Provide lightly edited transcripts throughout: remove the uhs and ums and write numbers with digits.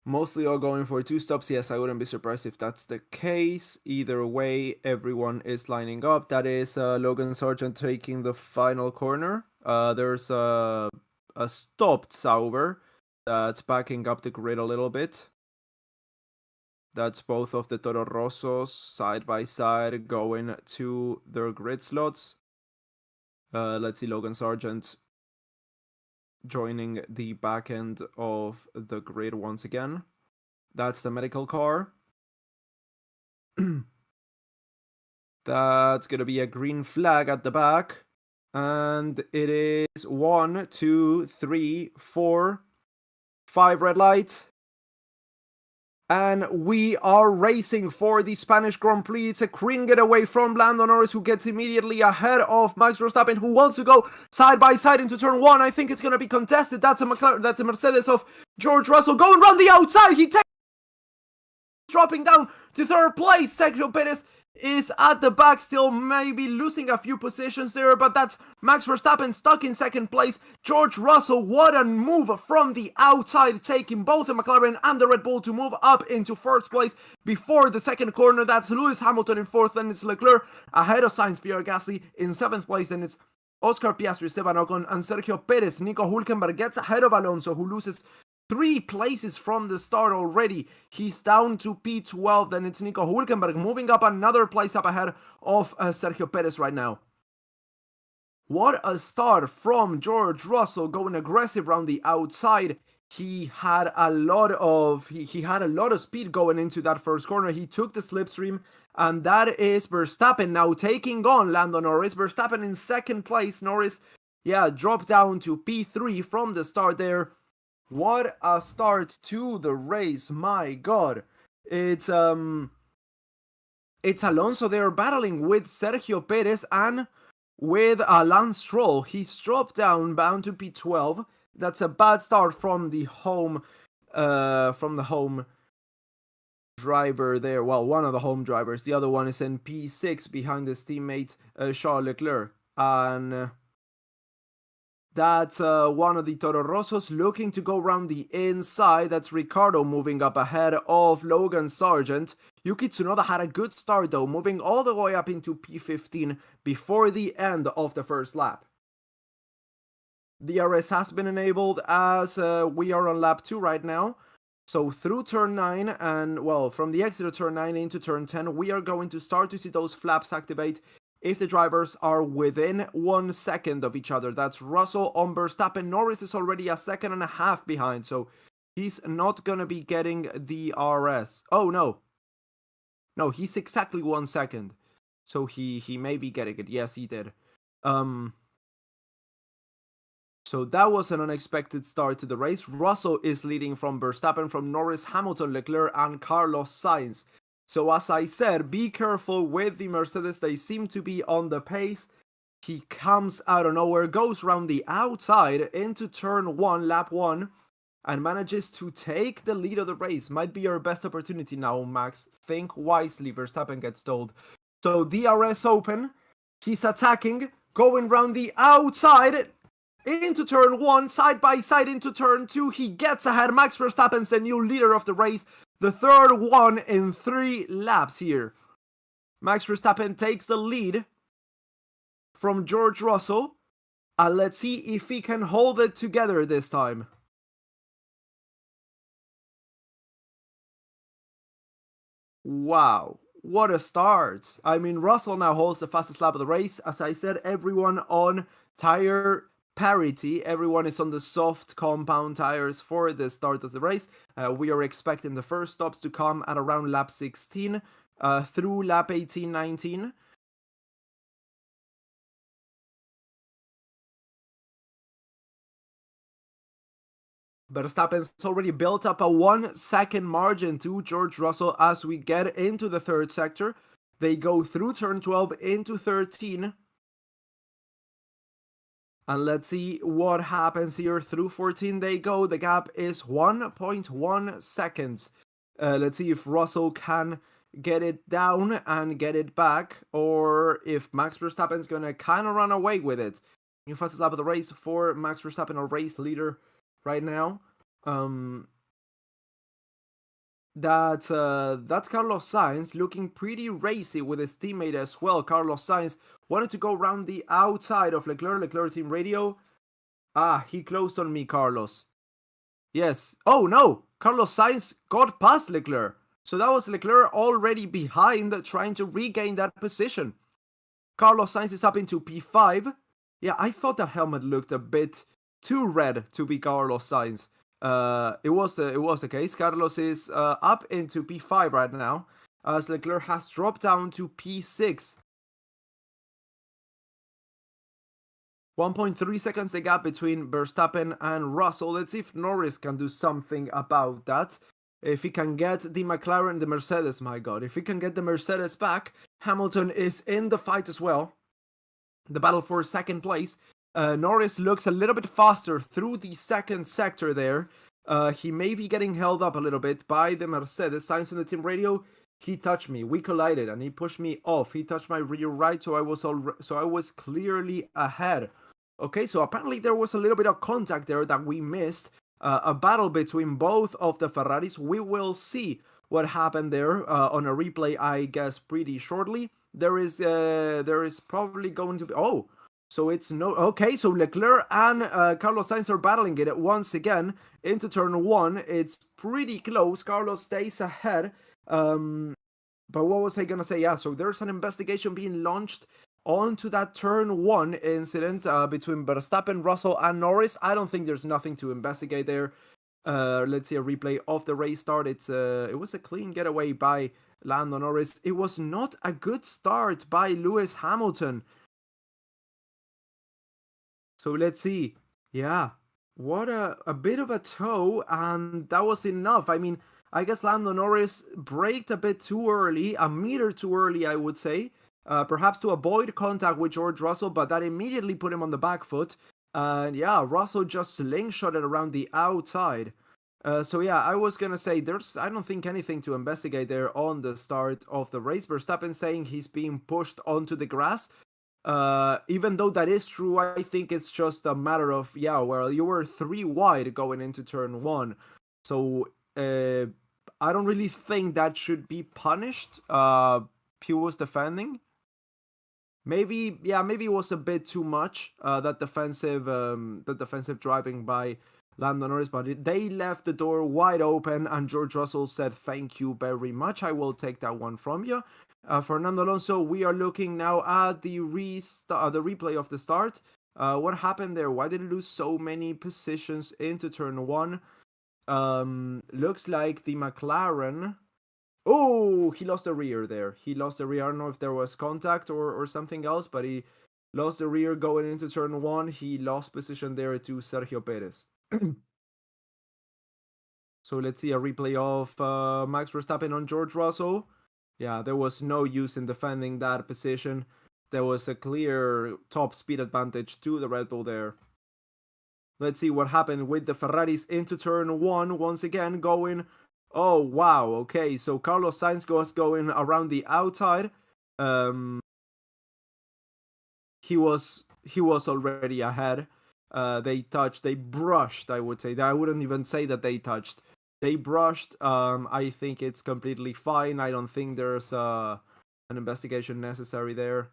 Mostly all going for 2 stops. Yes, I wouldn't be surprised if that's the case. Either way, everyone is lining up. That is Logan Sargent taking the final corner. There's a stopped Sauber that's backing up the grid a little bit. That's both of the Toro Rossos side by side going to their grid slots. Let's see Logan Sargent joining the back end of the grid once again. That's the medical car. That's gonna be a green flag at the back. And it is 1, 2, 3, 4, 5 red lights. And we are racing for the Spanish Grand Prix. It's a clean getaway from Lando Norris, who gets immediately ahead of Max Verstappen, who wants to go side by side into turn 1. I think it's going to be contested. That's a McLaren, that's a Mercedes of George Russell going around the outside. He takes, dropping down to 3rd place. Sergio Perez is at the back, still maybe losing a few positions there, but that's Max Verstappen stuck in 2nd place. George Russell, what a move from the outside, taking both the McLaren and the Red Bull to move up into 1st place before the 2nd corner. That's Lewis Hamilton in 4th, and it's Leclerc ahead of Sainz, Pierre Gasly in 7th place, and it's Oscar Piastri, Esteban Ocon, and Sergio Perez. Nico Hülkenberg gets ahead of Alonso, who loses 3 places from the start already. He's down to P12, then it's Nico Hülkenberg moving up another place up ahead of Sergio Perez right now. What a start from George Russell, going aggressive around the outside. He had a lot of speed going into that 1st corner. He took the slipstream, and that is Verstappen now taking on Lando Norris. Verstappen in 2nd place. Norris, dropped down to P3 from the start there. What a start to the race, my god. It's Alonso there battling with Sergio Perez and with Lance Stroll. He's dropped down, bound to P12. That's a bad start from the home driver there. Well, one of the home drivers. The other one is in P6 behind his teammate Charles Leclerc. And that's one of the Toro Rossos looking to go around the inside. That's Ricciardo moving up ahead of Logan Sargent. Yuki Tsunoda had a good start though, moving all the way up into P15 before the end of the 1st lap. DRS has been enabled as we are on lap 2 right now. So through turn 9 and, well, from the exit of turn 9 into turn 10, we are going to start to see those flaps activate if the drivers are within 1 second of each other. That's Russell on Verstappen. Norris is already a 1.5 seconds behind, so he's not going to be getting the RS. Oh, no. No, he's exactly 1 second. So he may be getting it. Yes, he did. So that was an unexpected start to the race. Russell is leading from Verstappen, from Norris, Hamilton, Leclerc, and Carlos Sainz. So as I said, be careful with the Mercedes. They seem to be on the pace. He comes out of nowhere, goes around the outside into turn 1, lap 1, and manages to take the lead of the race. Might be your best opportunity now, Max. Think wisely. Verstappen gets told. So DRS open. He's attacking, going around the outside into turn 1, side by side into turn 2. He gets ahead. Max Verstappen's the new leader of the race. The 3rd one in 3 laps here. Max Verstappen takes the lead from George Russell. And let's see if he can hold it together this time. Wow, what a start. I mean, Russell now holds the fastest lap of the race. As I said, everyone on tire parity. Everyone is on the soft compound tires for the start of the race. We are expecting the first stops to come at around lap 16 through lap 18, 19. Verstappen's already built up a 1 second margin to George Russell as we get into the 3rd sector. They go through turn 12 into 13. And let's see what happens here. Through 14 they go. The gap is 1.1 seconds. Let's see if Russell can get it down and get it back, or if Max Verstappen's gonna kind of run away with it. New fastest lap of the race for Max Verstappen, a race leader right now. that's Carlos Sainz looking pretty racy with his teammate as well. Carlos Sainz wanted to go around the outside of Leclerc. Leclerc team radio. Ah, he closed on me, Carlos. Yes. Oh no! Carlos Sainz got past Leclerc. So that was Leclerc already behind, trying to regain that position. Carlos Sainz is up into P5. Yeah, I thought that helmet looked a bit too red to be Carlos Sainz. It was the case. Carlos is up into P5 right now, as Leclerc has dropped down to P6. 1.3 seconds the gap between Verstappen and Russell. Let's see if Norris can do something about that. If he can get the McLaren, the Mercedes, my god. If he can get the Mercedes back, Hamilton is in the fight as well. The battle for second place. Norris looks a little bit faster through the second sector there. He may be getting held up a little bit by the Mercedes. Sainz on the team radio. He touched me. We collided, and he pushed me off. He touched my rear right, so I was clearly ahead. Okay, so apparently there was a little bit of contact there that we missed. A battle between both of the Ferraris. We will see what happened there on a replay, I guess, pretty shortly. There is probably going to be... Oh, so it's no... Okay, so Leclerc and Carlos Sainz are battling it once again into turn 1. It's pretty close. Carlos stays ahead. But what was I gonna say? Yeah, so there's an investigation being launched onto that turn 1 incident between Verstappen, Russell, and Norris. I don't think there's nothing to investigate there. Let's see a replay of the race start. It was a clean getaway by Lando Norris. It was not a good start by Lewis Hamilton. So let's see. Yeah, what a bit of a toe, and that was enough. I mean, I guess Lando Norris braked a bit too early, a meter too early, I would say. Perhaps to avoid contact with George Russell, but that immediately put him on the back foot. And yeah, Russell just slingshotted around the outside. So yeah, I was gonna say I don't think anything to investigate there on the start of the race. Verstappen saying he's being pushed onto the grass. Even though that is true, I think it's just a matter of, yeah, well, you were 3 wide going into turn 1. So I don't really think that should be punished. He was defending. Maybe it was a bit too much, that defensive driving by Lando Norris, but they left the door wide open, and George Russell said, "Thank you very much. I will take that one from you." Fernando Alonso, we are looking now at the replay of the start. What happened there? Why did he lose so many positions into turn 1? Looks like the McLaren... Oh, he lost the rear there. He lost the rear. I don't know if there was contact or something else, but he lost the rear going into turn 1. He lost position there to Sergio Perez. So let's see a replay of Max Verstappen on George Russell. Yeah, there was no use in defending that position. There was a clear top speed advantage to the Red Bull there. Let's see what happened with the Ferraris into turn 1 once again going... Oh, wow. Okay, so Carlos Sainz was going around the outside. He was already ahead. They brushed, I would say. I wouldn't even say that they touched. They brushed. I think it's completely fine. I don't think there's an investigation necessary there.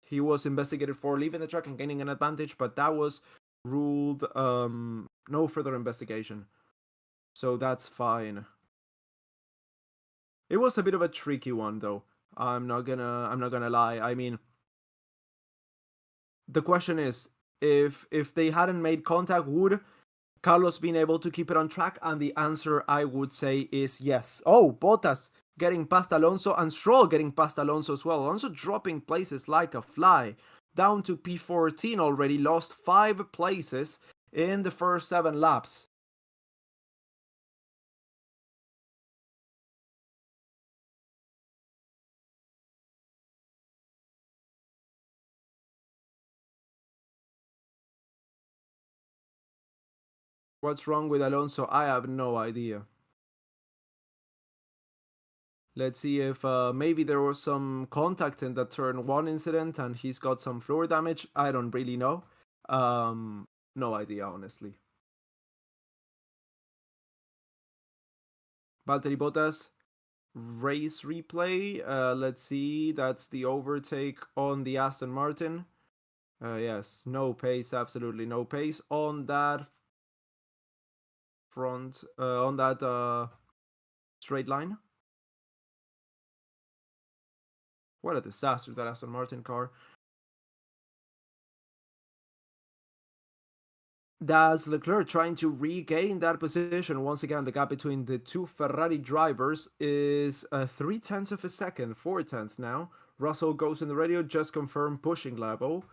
He was investigated for leaving the track and gaining an advantage, but that was ruled no further investigation. So that's fine. It was a bit of a tricky one, though. I'm not gonna lie. I mean, the question is, if they hadn't made contact, would Carlos been able to keep it on track? And the answer, I would say, is yes. Oh, Bottas getting past Alonso, and Stroll getting past Alonso as well. Alonso dropping places like a fly. Down to P14 already, lost 5 places in the first 7 laps. What's wrong with Alonso? I have no idea. Let's see if maybe there was some contact in that turn 1 incident and he's got some floor damage. I don't really know. No idea, honestly. Valtteri Bottas race replay. Let's see. That's the overtake on the Aston Martin. Yes, no pace, absolutely no pace on that front, on that straight line. What a disaster, that Aston Martin car. That's Leclerc trying to regain that position. Once again, the gap between the two Ferrari drivers is 0.3 of a second, 0.4 now. Russell goes in the radio, just confirm pushing level.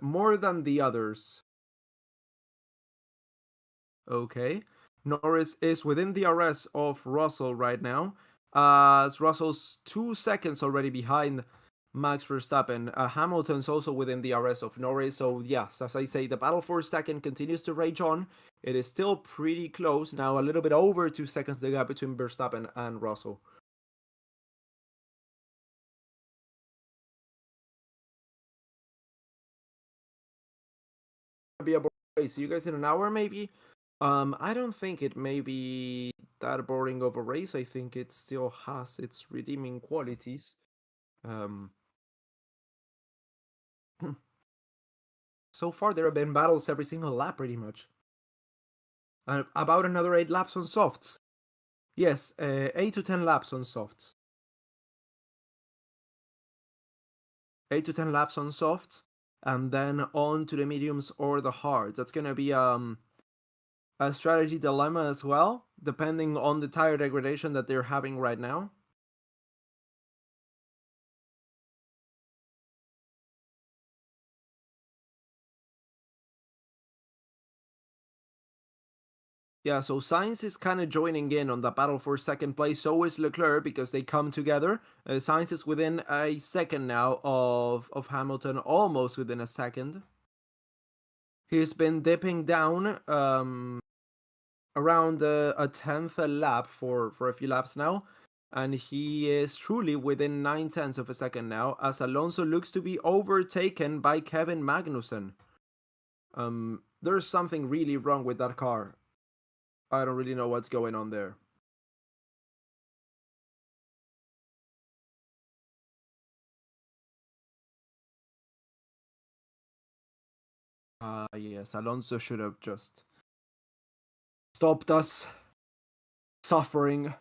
More than the others. Okay. Norris is within the RS of Russell right now. As Russell's 2 seconds already behind Max Verstappen. Hamilton's also within the RS of Norris. So yes, as I say, the battle for second continues to rage on. It is still pretty close. Now a little bit over 2 seconds the gap between Verstappen and Russell. Be a race. See you guys in an hour maybe. I don't think it may be that boring of a race. I think it still has its redeeming qualities. So far, there have been battles every single lap, pretty much. About another 8 laps on softs. Yes, 8 to 10 laps on softs. 8 to 10 laps on softs, and then on to the mediums or the hards. That's gonna be a strategy dilemma as well, depending on the tire degradation that they're having right now. Yeah, so Sainz is kind of joining in on the battle for second place. So is Leclerc, because they come together. Sainz is within a second now of Hamilton, almost within a second. He's been dipping down around a 10th a lap for a few laps now. And he is truly within 9/10 of a second now, as Alonso looks to be overtaken by Kevin Magnussen. There's something really wrong with that car. I don't really know what's going on there. Yes, Alonso should have just stopped us suffering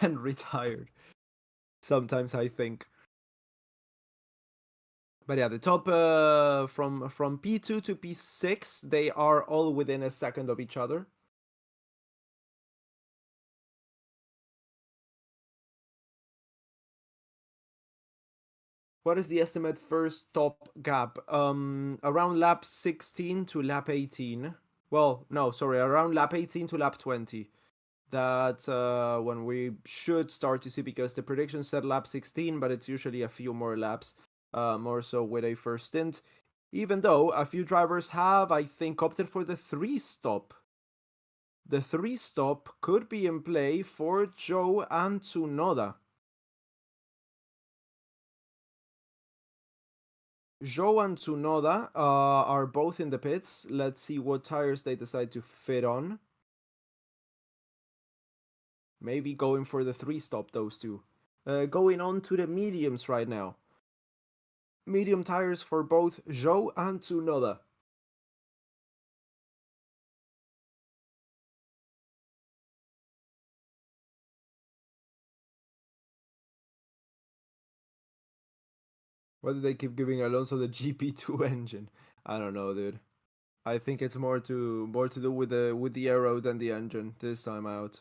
and retired. Sometimes I think. But yeah, the top from P2 to P6, they are all within a second of each other. What is the estimate first top gap? Around lap 16 to lap 18. Well, no, sorry, around lap 18 to lap 20. That's when we should start to see, because the prediction said lap 16, but it's usually a few more laps, more so with a first stint. Even though a few drivers have, I think, opted for the 3-stop. The 3-stop could be in play for Zhou and Tsunoda. Zhou and Tsunoda are both in the pits. Let's see what tires they decide to fit on. Maybe going for the 3-stop, those two. Going on to the mediums right now. Medium tires for both Zhou and Tsunoda. Why do they keep giving Alonso the GP2 engine? I don't know, dude. I think it's more to do with the aero than the engine this time out.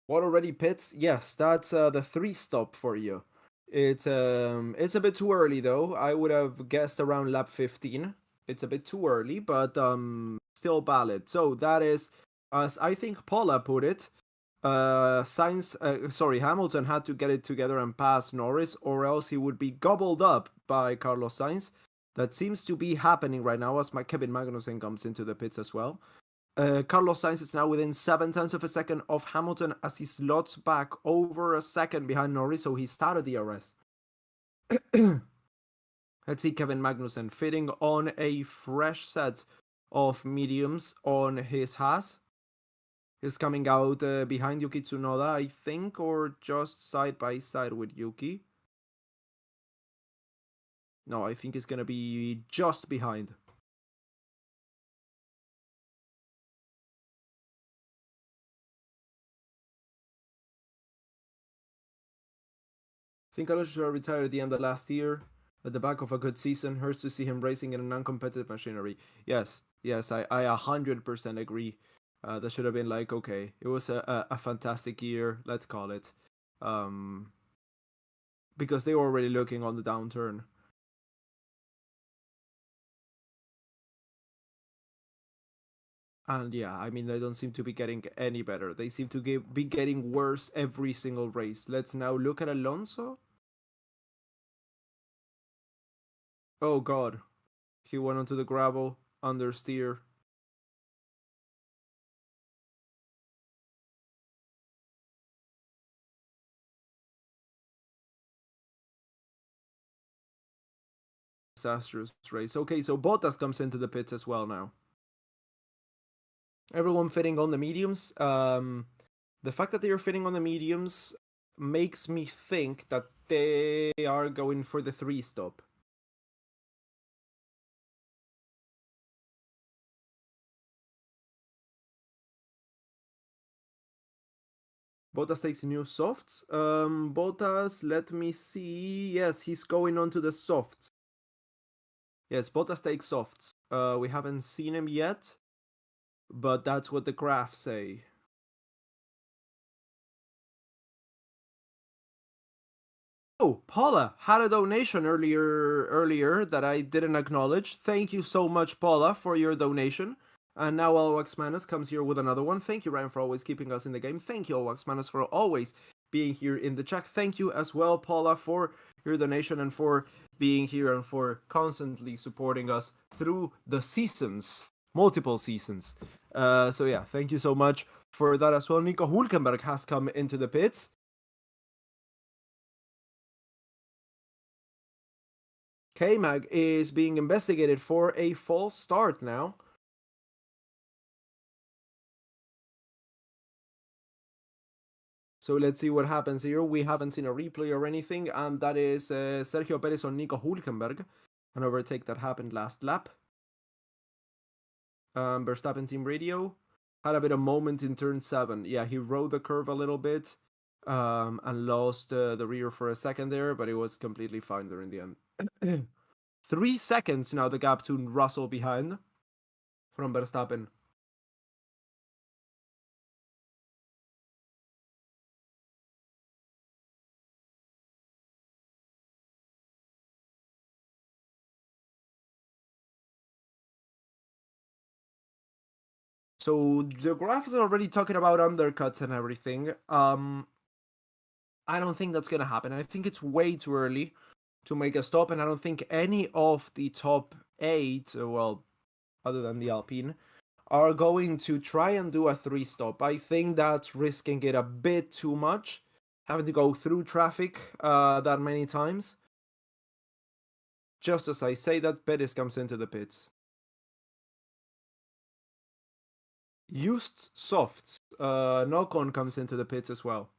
What already pits? Yes, that's the 3-stop for you. It's a bit too early though. I would have guessed around lap 15. It's a bit too early, but still valid. So that is, as I think Paula put it, Hamilton had to get it together and pass Norris, or else he would be gobbled up by Carlos Sainz. That seems to be happening right now, as Kevin Magnussen comes into the pits as well. Carlos Sainz is now within 0.7 of a second of Hamilton, as he slots back over a second behind Norris, so he's out of the DRS. Let's see Kevin Magnussen fitting on a fresh set of mediums on his Haas. He's coming out behind Yuki Tsunoda, I think, or just side by side with Yuki. No, I think he's going to be just behind. I think Alonso retired at the end of last year at the back of a good season. Hurts to see him racing in a non-competitive machinery. Yes, I 100% agree. That should have been like, okay, it was a fantastic year, let's call it. Because they were already looking on the downturn. And yeah, I mean, they don't seem to be getting any better. They seem to be getting worse every single race. Let's now look at Alonso. Oh god. He went onto the gravel, understeer. Disastrous race. Okay, so Bottas comes into the pits as well now. Everyone fitting on the mediums. The fact that they are fitting on the mediums makes me think that they are going for the 3-stop. Bottas takes new softs. Bottas, let me see. Yes, he's going on to the softs. Yes, Bottas takes softs. We haven't seen him yet, but that's what the graphs say. Oh, Paula had a donation earlier that I didn't acknowledge. Thank you so much, Paula, for your donation. And now Alwax Manus comes here with another one. Thank you, Ryan, for always keeping us in the game. Thank you, Alwax Manus, for always being here in the chat. Thank you as well, Paula, for your donation and for being here and for constantly supporting us through the seasons, multiple seasons. So yeah, thank you so much for that as well. Nico Hulkenberg has come into the pits. K-Mag is being investigated for a false start now. So let's see what happens here. We haven't seen a replay or anything, and that is Sergio Perez on Nico Hulkenberg. An overtake that happened last lap. Verstappen team radio had a bit of moment in turn 7. Yeah, he rode the curve a little bit and lost the rear for a second there, but it was completely fine there in the end. 3 seconds now the gap to Russell behind from Verstappen. So the graph is already talking about undercuts and everything. I don't think that's gonna happen. I think it's way too early to make a stop, and I don't think any of the top 8, well, other than the Alpine, are going to try and do a 3-stop. I think that's risking it a bit too much, having to go through traffic that many times. Just as I say that, Perez comes into the pits. Used softs. Nocon comes into the pits as well.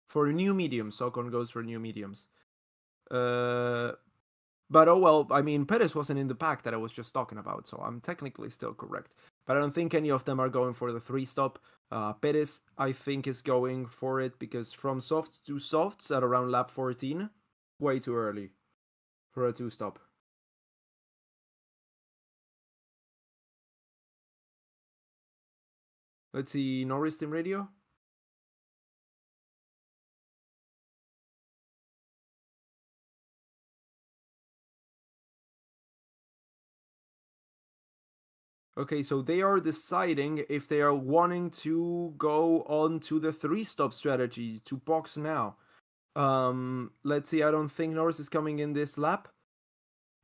For new mediums, Ocon goes for new mediums. But oh well, I mean, Perez wasn't in the pack that I was just talking about, so I'm technically still correct. But I don't think any of them are going for the 3-stop. Perez, I think, is going for it because from soft to softs at around lap 14, way too early for a 2-stop. Let's see, Norris team radio. Okay, so they are deciding if they are wanting to go on to the 3-stop strategy to box now. Let's see, I don't think Norris is coming in this lap.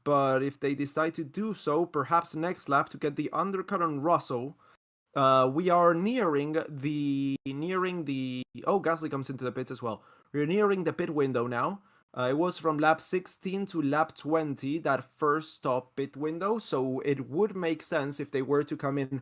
But if they decide to do so, perhaps next lap to get the undercut on Russell, we are nearing the. Oh, Gasly comes into the pits as well. We're nearing the pit window now. It was from lap 16 to lap 20, that first stop pit window. So it would make sense if they were to come in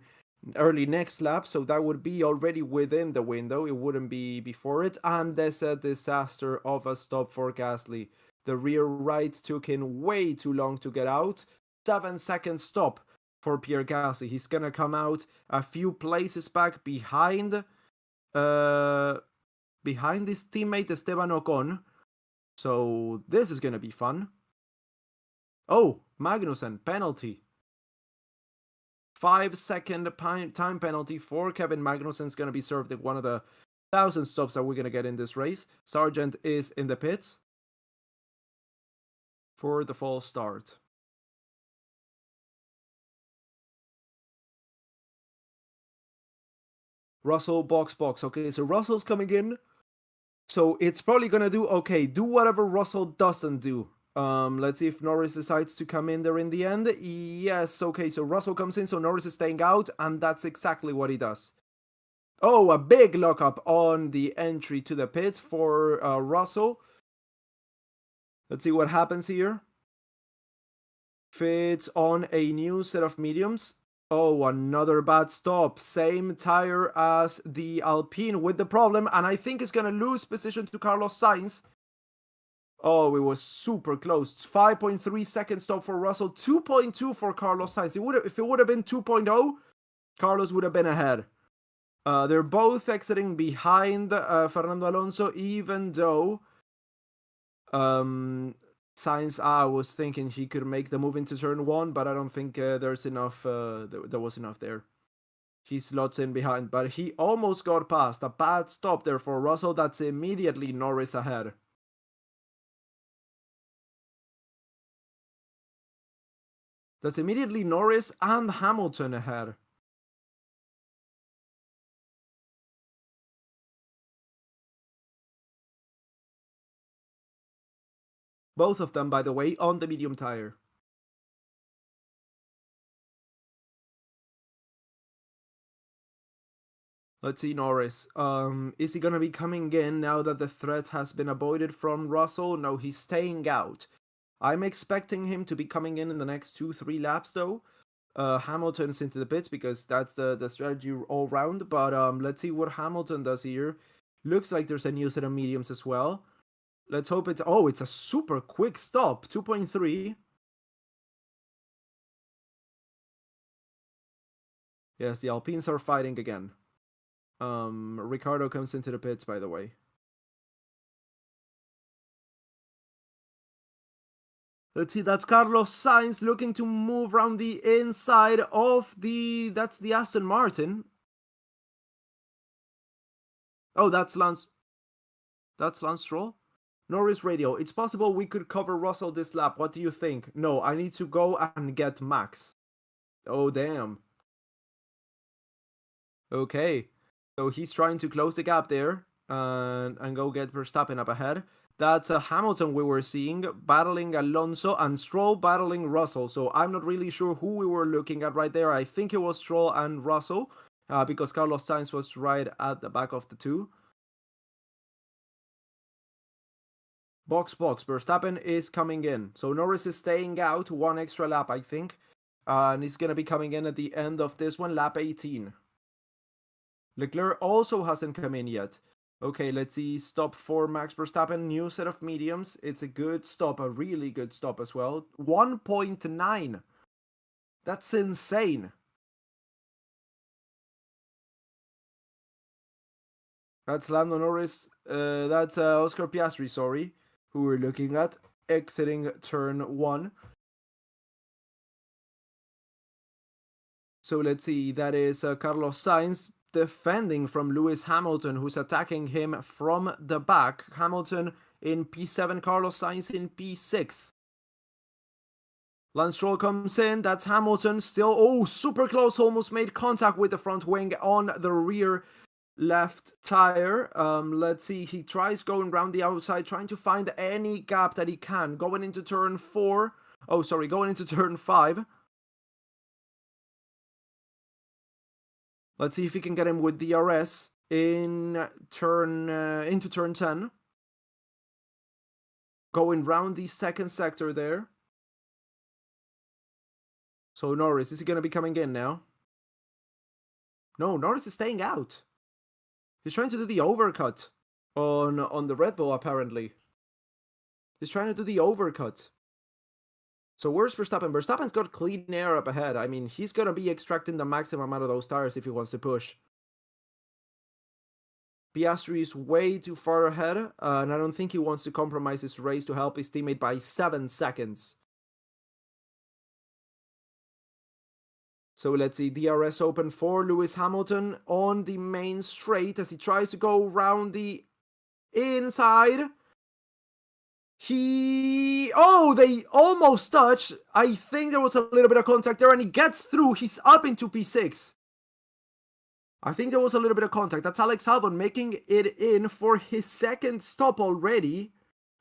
early next lap. So that would be already within the window. It wouldn't be before it. And there's a disaster of a stop for Gasly. The rear right took in way too long to get out. 7-second stop for Pierre Gasly. He's going to come out a few places back behind his teammate Esteban Ocon. So this is going to be fun. Oh, Magnussen, penalty. 5-second time penalty for Kevin Magnussen is going to be served in one of the 1,000 stops that we're going to get in this race. Sargent is in the pits for the false start. Russell, box. Okay, so Russell's coming in. So it's probably going to do whatever Russell doesn't do. Let's see if Norris decides to come in there in the end. Yes, okay, so Russell comes in, so Norris is staying out, and that's exactly what he does. Oh, a big lockup on the entry to the pit for Russell. Let's see what happens here. Fits on a new set of mediums. Oh, another bad stop. Same tire as the Alpine with the problem, and I think it's going to lose position to Carlos Sainz. Oh, it was super close. 5.3 second stop for Russell, 2.2 for Carlos Sainz. If it would have been 2.0, Carlos would have been ahead. They're both exiting behind Fernando Alonso, even though Sainz, I was thinking he could make the move into turn 1, but I don't think there's enough. There was enough there. He slots in behind, but he almost got past. A bad stop there for Russell. That's immediately Norris ahead. That's immediately Norris and Hamilton ahead. Both of them, by the way, on the medium tire. Let's see Norris. Is he going to be coming in now that the threat has been avoided from Russell? No, he's staying out. I'm expecting him to be coming in the next 2-3 laps, though. Hamilton's into the pits because that's the strategy all round. But let's see what Hamilton does here. Looks like there's a new set of mediums as well. Let's hope it's... Oh, it's a super quick stop. 2.3. Yes, the Alpines are fighting again. Ricardo comes into the pits, by the way. Let's see, that's Carlos Sainz looking to move around the inside of that's the Aston Martin. Oh, that's Lance Stroll. Norris radio. It's possible we could cover Russell this lap. What do you think? No, I need to go and get Max. Oh, damn. Okay. So he's trying to close the gap there and go get Verstappen up ahead. That's Hamilton we were seeing battling Alonso and Stroll battling Russell. So I'm not really sure who we were looking at right there. I think it was Stroll and Russell because Carlos Sainz was right at the back of the two. Box. Verstappen is coming in. So Norris is staying out one extra lap, I think. And he's going to be coming in at the end of this one, lap 18. Leclerc also hasn't come in yet. Okay, let's see. Stop for Max Verstappen. New set of mediums. It's a good stop. A really good stop as well. 1.9. That's insane. That's Lando Norris. That's Oscar Piastri, sorry, who we're looking at. Exiting turn 1. So let's see. That is Carlos Sainz defending from Lewis Hamilton, who's attacking him from the back. Hamilton in P7, Carlos Sainz in P6. Lance Stroll comes in, that's Hamilton still, oh, super close, almost made contact with the front wing on the rear left tire. Let's see, he tries going around the outside, trying to find any gap that he can, going into turn 4, going into turn 5. Let's see if he can get him with DRS into turn 10. going round the second sector there. So Norris, is he going to be coming in now? No, Norris is staying out. He's trying to do the overcut on the Red Bull, apparently. He's trying to do the overcut. So where's Verstappen? Verstappen's got clean air up ahead. I mean, he's going to be extracting the maximum amount of those tires if he wants to push. Piastri is way too far ahead, and I don't think he wants to compromise his race to help his teammate by 7 seconds. So let's see, DRS open for Lewis Hamilton on the main straight as he tries to go round the inside. They almost touch. I think there was a little bit of contact there, and he gets through. He's up into P6. I think there was a little bit of contact. That's Alex Albon making it in for his second stop already.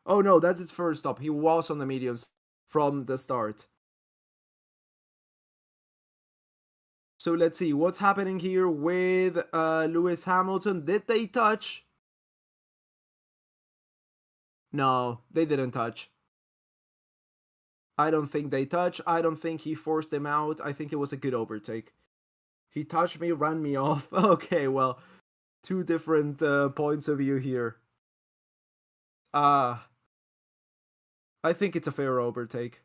Oh no, that's his first stop. He was on the mediums from the start. So let's see what's happening here with Lewis Hamilton. Did they touch? No, they didn't touch. I don't think they touch. I don't think he forced them out. I think it was a good overtake. He touched me, ran me off. Okay, well, two different points of view here. I think it's a fair overtake.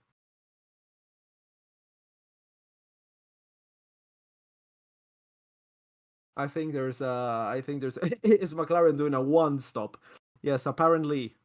I think there's is McLaren doing a one stop? Yes, apparently.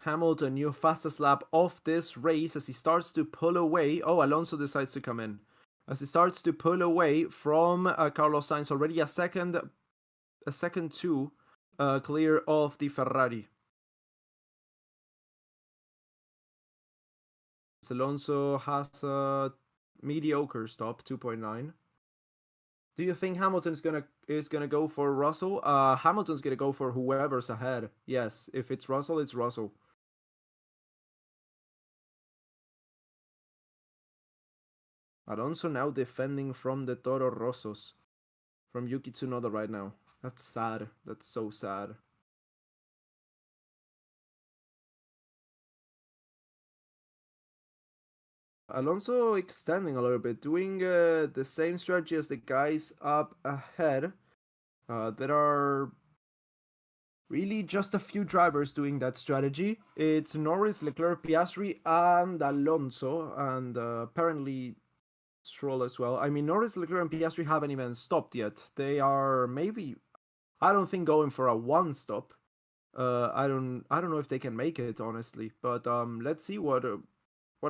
Hamilton, new fastest lap of this race as he starts to pull away. Oh, Alonso decides to come in. As he starts to pull away from Carlos Sainz, already a second two clear of the Ferrari. Alonso has a mediocre stop, 2.9. Do you think Hamilton's gonna go for Russell? Hamilton's gonna go for whoever's ahead. Yes, if it's Russell, it's Russell. Alonso now defending from the Toro Rossos, from Yuki Tsunoda right now. That's sad. That's so sad. Alonso extending a little bit, doing the same strategy as the guys up ahead. There are really just a few drivers doing that strategy. It's Norris, Leclerc, Piastri, and Alonso, and apparently Stroll as well. I mean, Norris, Leclerc, and Piastri haven't even stopped yet. They are maybe, I don't think, going for a one stop. I don't know if they can make it, honestly. But let's see what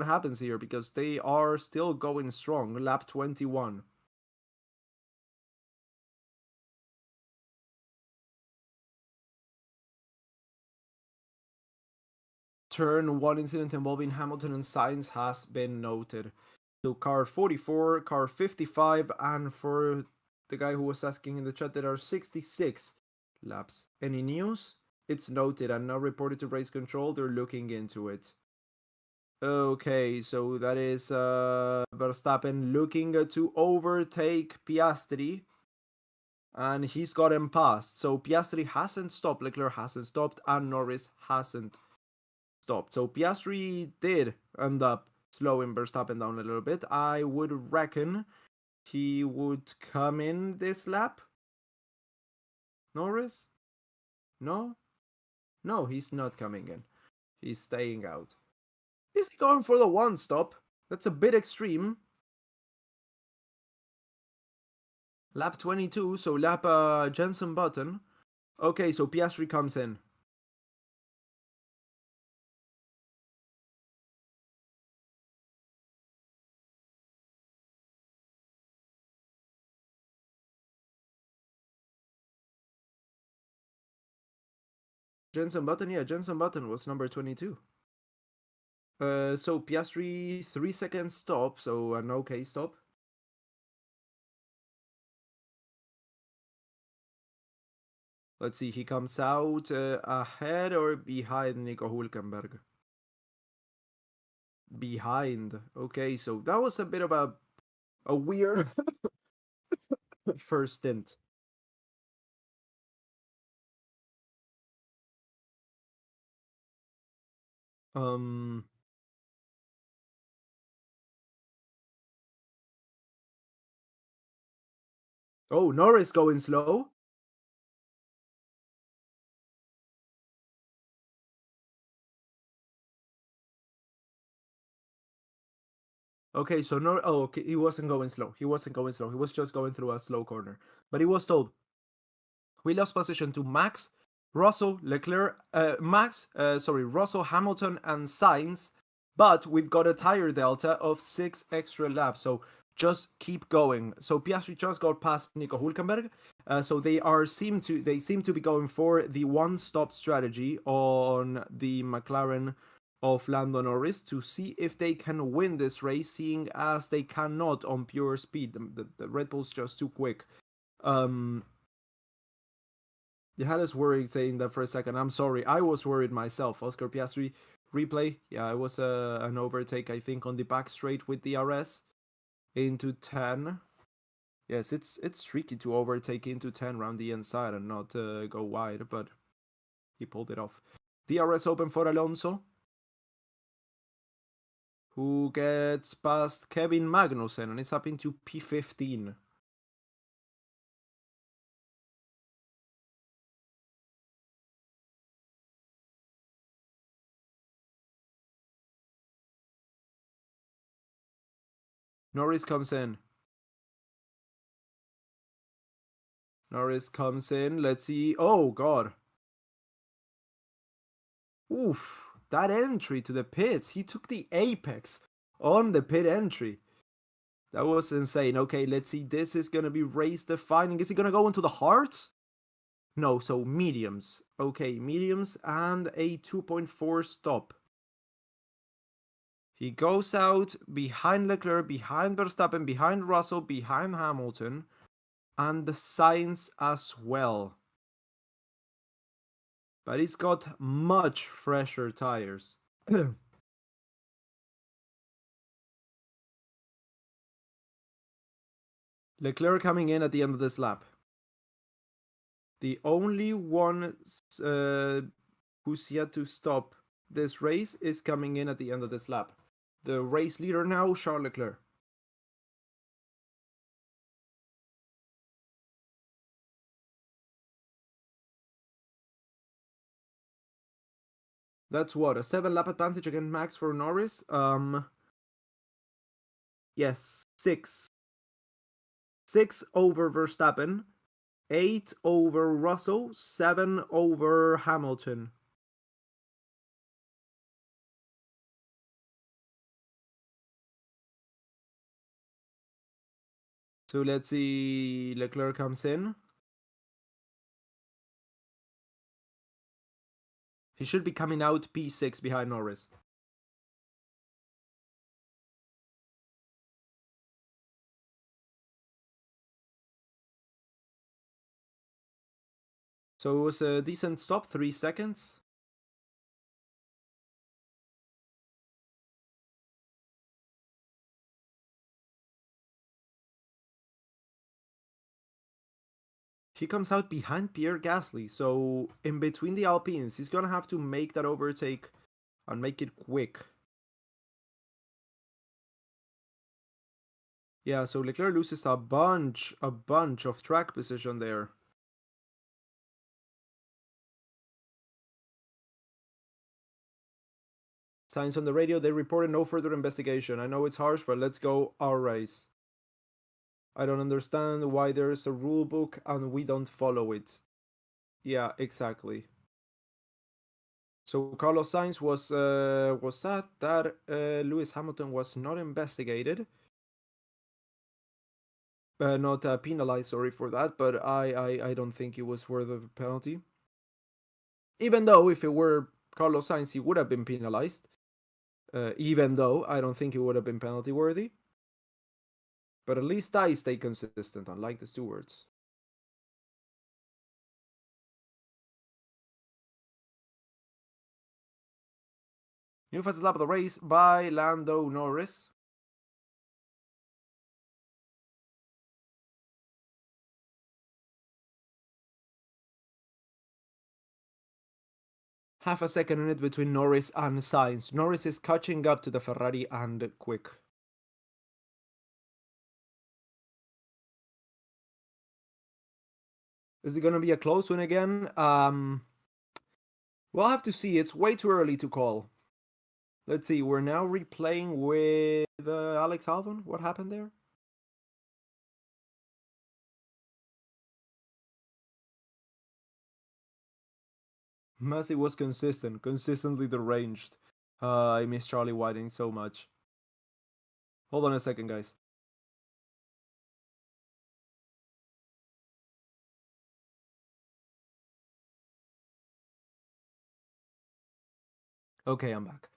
happens here, because they are still going strong. Lap 21. Turn 1 incident involving Hamilton and Sainz has been noted. So car 44, car 55, and for the guy who was asking in the chat, there are 66 laps. Any news? It's noted and now reported to race control. They're looking into it. Okay, so that is Verstappen looking to overtake Piastri. And he's gotten past. So Piastri hasn't stopped, Leclerc hasn't stopped, and Norris hasn't stopped. So Piastri did end up slowing Verstappen down a little bit. I would reckon he would come in this lap. Norris? No? No, he's not coming in. He's staying out. Is he going for the one stop? That's a bit extreme. Lap 22, so lap Jenson Button. Okay, so Piastri comes in. Jenson Button, yeah, Jenson Button was number 22. So Piastri 3 seconds stop, so an okay stop. Let's see, he comes out ahead or behind Nico Hülkenberg. behind. Okay, so that was a bit of a weird first stint. Um. Oh, Norris going slow. Okay, so no. Oh, okay, he wasn't going slow. He wasn't going slow. He was just going through a slow corner. But he was told, we lost position to Max, Russell, Leclerc, Russell, Hamilton, and Sainz. But we've got a tire delta of 6 extra laps. So just keep going. So Piastri just got past Nico Hülkenberg. So they seem to be going for the one-stop strategy on the McLaren of Lando Norris to see if they can win this race, seeing as they cannot on pure speed. The Red Bull's just too quick. You had us worried saying that for a second. I'm sorry. I was worried myself. Oscar Piastri replay. Yeah, it was an overtake, I think, on the back straight with the RS into 10. Yes, it's tricky to overtake into 10 around the inside and not go wide, but he pulled it off. DRS open for Alonso, who gets past Kevin Magnussen, and it's up into P15. Norris comes in. Norris comes in. Let's see. Oh, God. Oof. That entry to the pits. He took the apex on the pit entry. That was insane. Okay, let's see. This is going to be race defining. Is he going to go into the hards? No, so mediums. Okay, mediums and a 2.4 stop. He goes out behind Leclerc, behind Verstappen, behind Russell, behind Hamilton, and the Sainz as well. But he's got much fresher tires. Leclerc coming in at the end of this lap. The only one who's yet to stop this race is coming in at the end of this lap. The race leader now, Charles Leclerc. That's what, a 7-lap advantage against Max for Norris? Yes, 6. 6 over Verstappen, 8 over Russell, 7 over Hamilton. So let's see, Leclerc comes in. He should be coming out P6 behind Norris. So it was a decent stop, 3 seconds. He comes out behind Pierre Gasly, so in between the Alpines, he's gonna have to make that overtake and make it quick. Yeah, so Leclerc loses a bunch of track position there. Sainz on the radio, they reported no further investigation. I know it's harsh, but let's go our race. I don't understand why there's a rule book and we don't follow it. Yeah, exactly. So Carlos Sainz was sad that Lewis Hamilton was not investigated, not penalized. Sorry for that, but I don't think it was worth a penalty. Even though if it were Carlos Sainz, he would have been penalized. Even though I don't think it would have been penalty worthy. But at least I stay consistent, unlike the stewards. New fastest lap of the race by Lando Norris. Half a second in it between Norris and Sainz. Norris is catching up to the Ferrari and quick. Is it going to be a close one again? We'll have to see. It's way too early to call. Let's see. We're now replaying with Alex Albon. What happened there? Massey was consistently deranged. I miss Charlie Whiting so much. Hold on a second, guys. Okay, I'm back.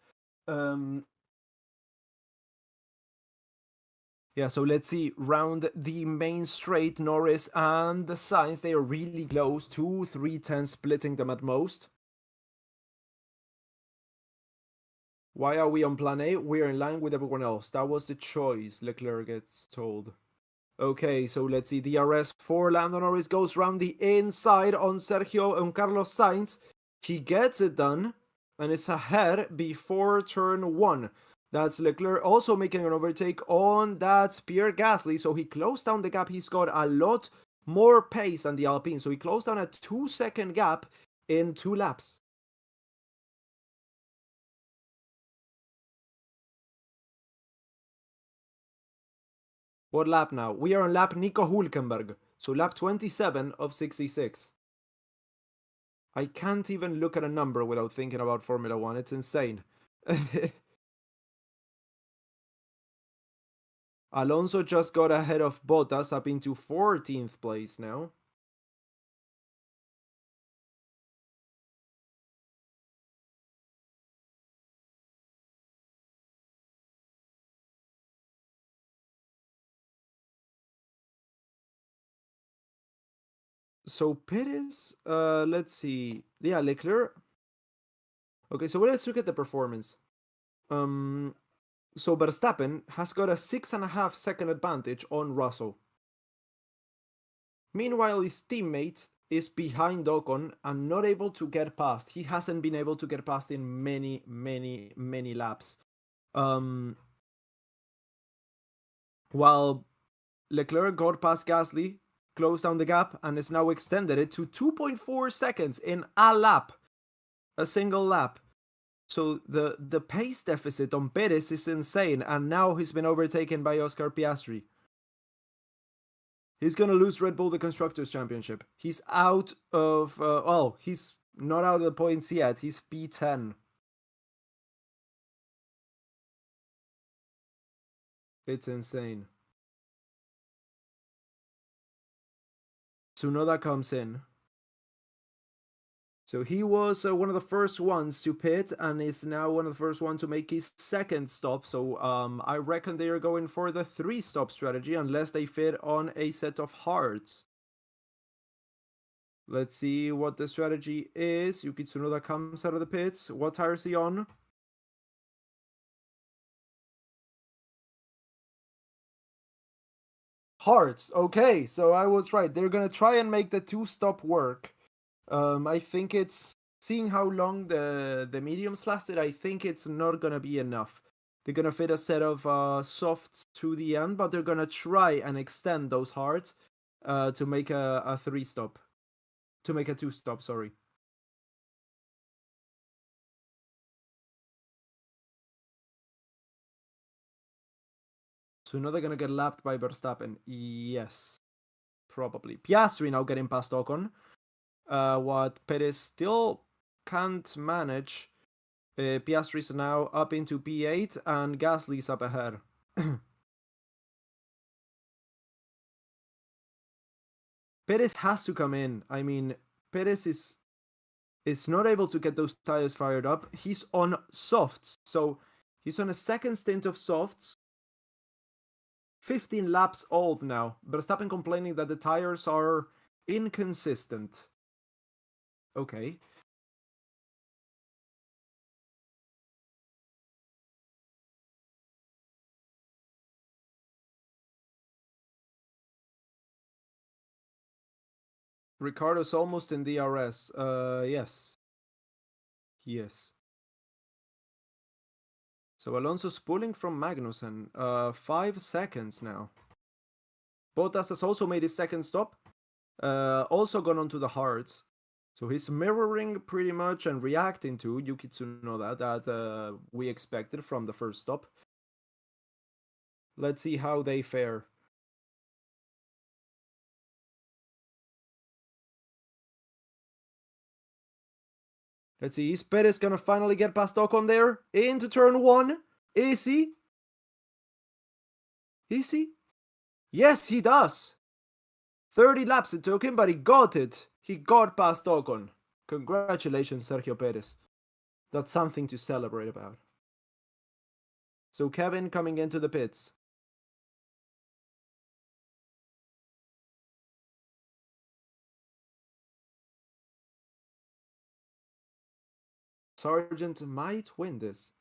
Yeah, so let's see. Round the main straight, Norris and the Sainz, they are really close. 2-3 tenths splitting them at most. Why are we on plan A? We're in line with everyone else. That was the choice, Leclerc gets told. Okay, so let's see. DRS for Lando Norris goes round the inside on Sergio and Carlos Sainz. He gets it done and is ahead before turn 1. That's Leclerc also making an overtake on that Pierre Gasly. So he closed down the gap. He's got a lot more pace than the Alpine. So he closed down a 2-second gap in 2 laps. What lap now? We are on lap Nico Hülkenberg. So lap 27 of 66. I can't even look at a number without thinking about Formula 1. It's insane. Alonso just got ahead of Bottas up into 14th place now. So Perez, let's see. Yeah, Leclerc. Okay, so let's look at the performance. So Verstappen has got a 6.5 second advantage on Russell. Meanwhile, his teammate is behind Ocon and not able to get past. He hasn't been able to get past in many laps. While Leclerc got past Gasly, closed down the gap, and is now extended it to 2.4 seconds in a lap. A single lap. So the pace deficit on Perez is insane, and now he's been overtaken by Oscar Piastri. He's going to lose Red Bull the Constructors' Championship. He's out of... well, he's not out of the points yet. He's P10. It's insane. Tsunoda comes in. So he was one of the first ones to pit and is now one of the first ones to make his second stop. So I reckon they are going for the 3-stop strategy unless they fit on a set of hards. Let's see what the strategy is. Yuki Tsunoda comes out of the pits. What tire is he on? Hards. Okay, so I was right. They're going to try and make the 2-stop work. I think it's... Seeing how long the mediums lasted, I think it's not going to be enough. They're going to fit a set of softs to the end, but they're going to try and extend those hards to make a 3-stop. To make a 2-stop, sorry. So now they're going to get lapped by Verstappen. Yes. Probably. Piastri now getting past Ocon. What Perez still can't manage. Piastri's now up into P8 and Gasly's up ahead. Perez has to come in. I mean, Perez is not able to get those tires fired up. He's on softs. So he's on a second stint of softs. 15 laps old now. Verstappen complaining that the tires are inconsistent. Okay. Ricardo's almost in DRS. Yes. He is. So Alonso's pulling from Magnussen. 5 seconds now. Bottas has also made his second stop. Also gone onto the hards. So he's mirroring pretty much and reacting to Yuki Tsunoda that we expected from the first stop. Let's see how they fare. Let's see, is Perez gonna finally get past Ocon there? Into turn 1? Is he? Is he? Yes, he does! 30 laps it took him, but he got it. He got past Ocon. Congratulations, Sergio Perez. That's something to celebrate about. So Kevin coming into the pits. Sargent might win this.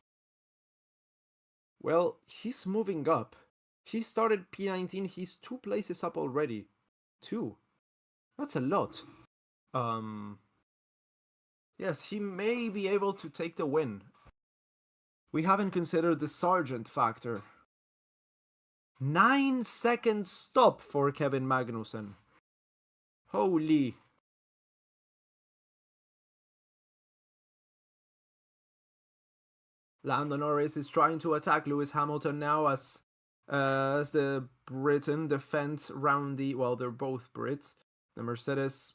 Well, he's moving up. He started P19, he's 2 places up already. 2. That's a lot. Yes, he may be able to take the win. We haven't considered the Sargent factor. 9-second stop for Kevin Magnussen. Holy. Lando Norris is trying to attack Lewis Hamilton now as the Britain defends round the... Well, they're both Brits. The Mercedes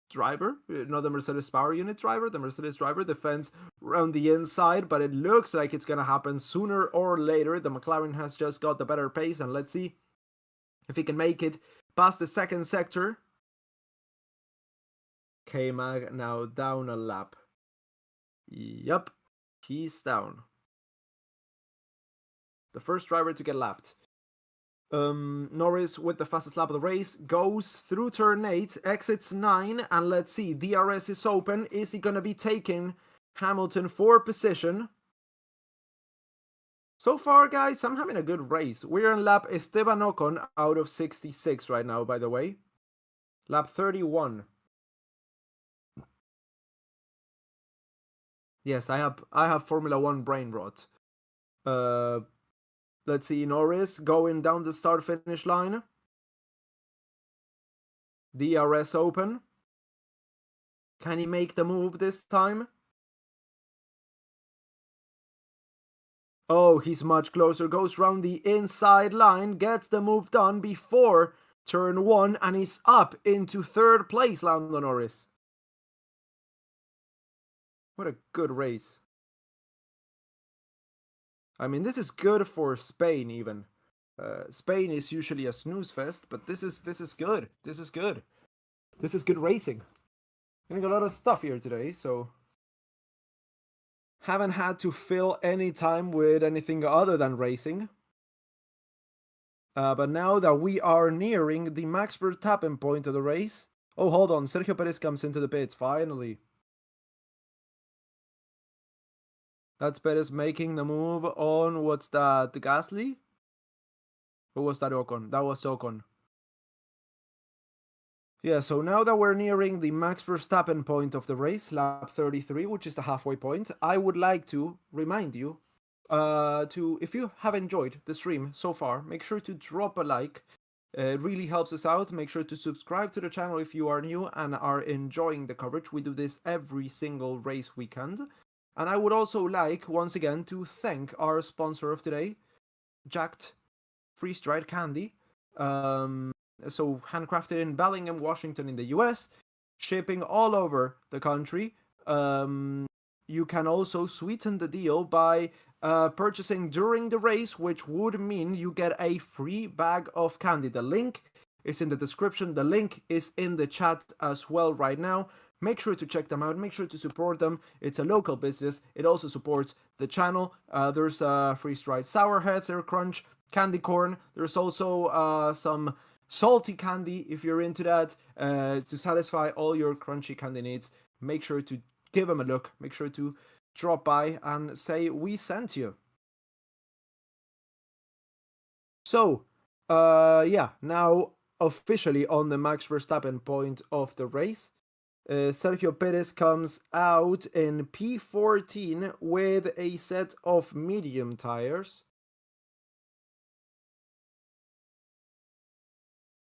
driver, not the Mercedes power unit driver, the Mercedes driver defends around the inside, but it looks like it's gonna happen sooner or later. The McLaren has just got the better pace, and let's see if he can make it past the second sector. K-Mag now down a lap. Yep, he's down. The first driver to get lapped. Norris with the fastest lap of the race goes through turn 8, exits 9, and let's see, DRS is open. Is he going to be taking Hamilton for position? So far, guys, I'm having a good race. We're in lap Esteban Ocon out of 66 right now, by the way. Lap 31. Yes, I have Formula 1 brain rot. Let's see, Norris going down the start-finish line. DRS open. Can he make the move this time? Oh, he's much closer. Goes round the inside line. Gets the move done before turn 1. And he's up into 3rd place, Lando Norris. What a good race. I mean, this is good for Spain even. Spain is usually a snooze fest, but this is good. This is good. This is good racing. Getting a lot of stuff here today, so haven't had to fill any time with anything other than racing. But now that we are nearing the Max Verstappen point of the race... Oh, hold on. Sergio Perez comes into the pits, finally. That's Perez making the move on, what's that, Gasly? Or was that Ocon? That was Ocon. Yeah, so now that we're nearing the Max Verstappen point of the race, lap 33, which is the halfway point, I would like to remind you if you have enjoyed the stream so far, make sure to drop a like. It really helps us out. Make sure to subscribe to the channel if you are new and are enjoying the coverage. We do this every single race weekend. And I would also like, once again, to thank our sponsor of today, Jacked Freeze-Dried Candy. So handcrafted in Bellingham, Washington in the US, shipping all over the country. You can also sweeten the deal by purchasing during the race, which would mean you get a free bag of candy. The link is in the description. The link is in the chat as well right now. Make sure to check them out. Make sure to support them. It's a local business. It also supports the channel. There's freeze-dried Sour Heads, Air Crunch, candy corn. There's also some salty candy if you're into that to satisfy all your crunchy candy needs. Make sure to give them a look. Make sure to drop by and say we sent you. So, yeah, now officially on the Max Verstappen point of the race. Sergio Perez comes out in P14 with a set of medium tires.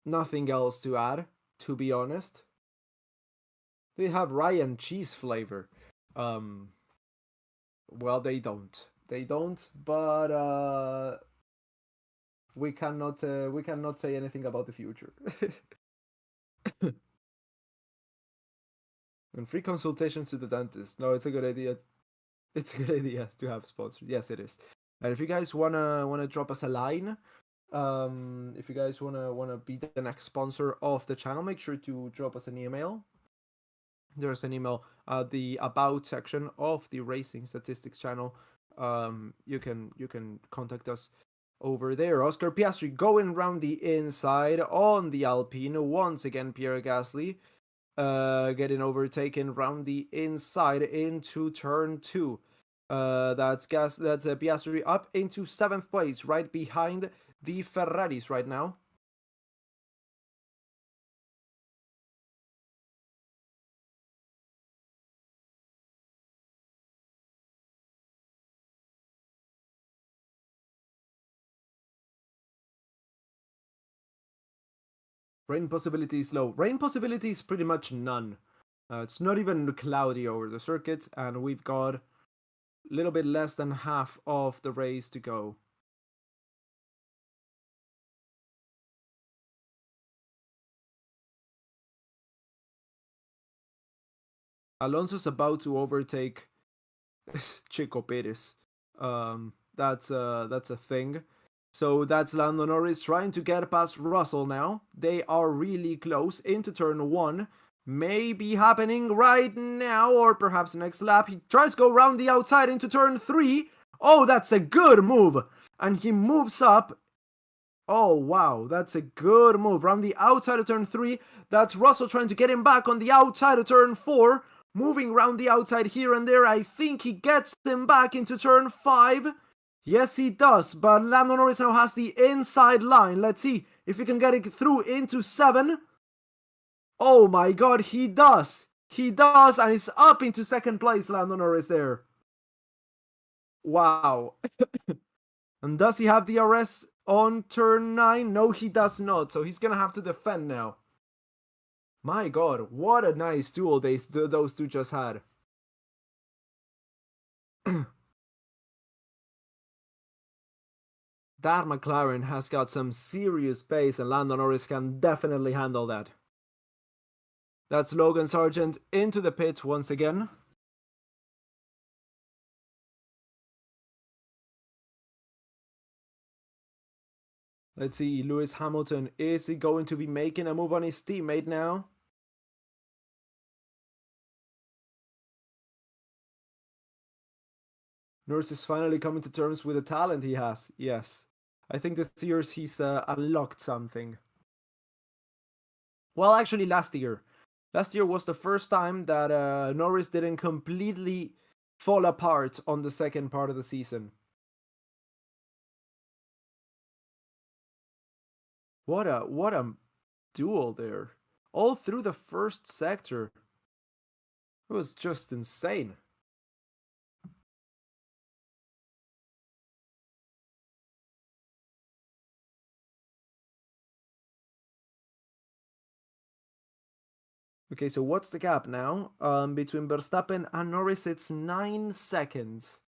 Nothing else to add, to be honest. They have Ryan cheese flavor. Well, they don't. They don't, but we cannot say anything about the future. And free consultations to the dentist. No, it's a good idea. It's a good idea to have sponsors. Yes, it is. And if you guys wanna drop us a line, if you guys wanna be the next sponsor of the channel, make sure to drop us an email. There's an email at the about section of the Racing Statistics channel. You can contact us over there. Oscar Piastri going around the inside on the Alpine. Once again, Pierre Gasly getting overtaken round the inside into turn 2. That's Piastri up into 7th place, right behind the Ferraris right now. Rain possibility is low. Rain possibility is pretty much none. It's not even cloudy over the circuit, and we've got a little bit less than half of the race to go. Alonso's about to overtake Chico Perez. That's a thing. So that's Lando Norris trying to get past Russell now. They are really close into turn 1. May be happening right now, or perhaps next lap. He tries to go round the outside into turn 3. Oh, that's a good move. And he moves up. Oh, wow. That's a good move. Round the outside of turn 3. That's Russell trying to get him back on the outside of turn 4. Moving around the outside here and there. I think he gets him back into turn 5. Yes, he does. But Lando Norris now has the inside line. Let's see if he can get it through into 7. Oh my god, he does. He does, and it's up into 2nd place, Lando Norris there. Wow. And does he have the DRS on turn 9? No, he does not. So he's going to have to defend now. My god, what a nice duel those two just had. That McLaren has got some serious pace, and Lando Norris can definitely handle that. That's Logan Sargent into the pits once again. Let's see, Lewis Hamilton, is he going to be making a move on his teammate now? Norris is finally coming to terms with the talent he has, yes. I think this year he's unlocked something. Well, actually last year. Last year was the first time that Norris didn't completely fall apart on the second part of the season. What a duel there. All through the first sector. It was just insane. Okay, so what's the gap now? Between Verstappen and Norris, it's 9 seconds.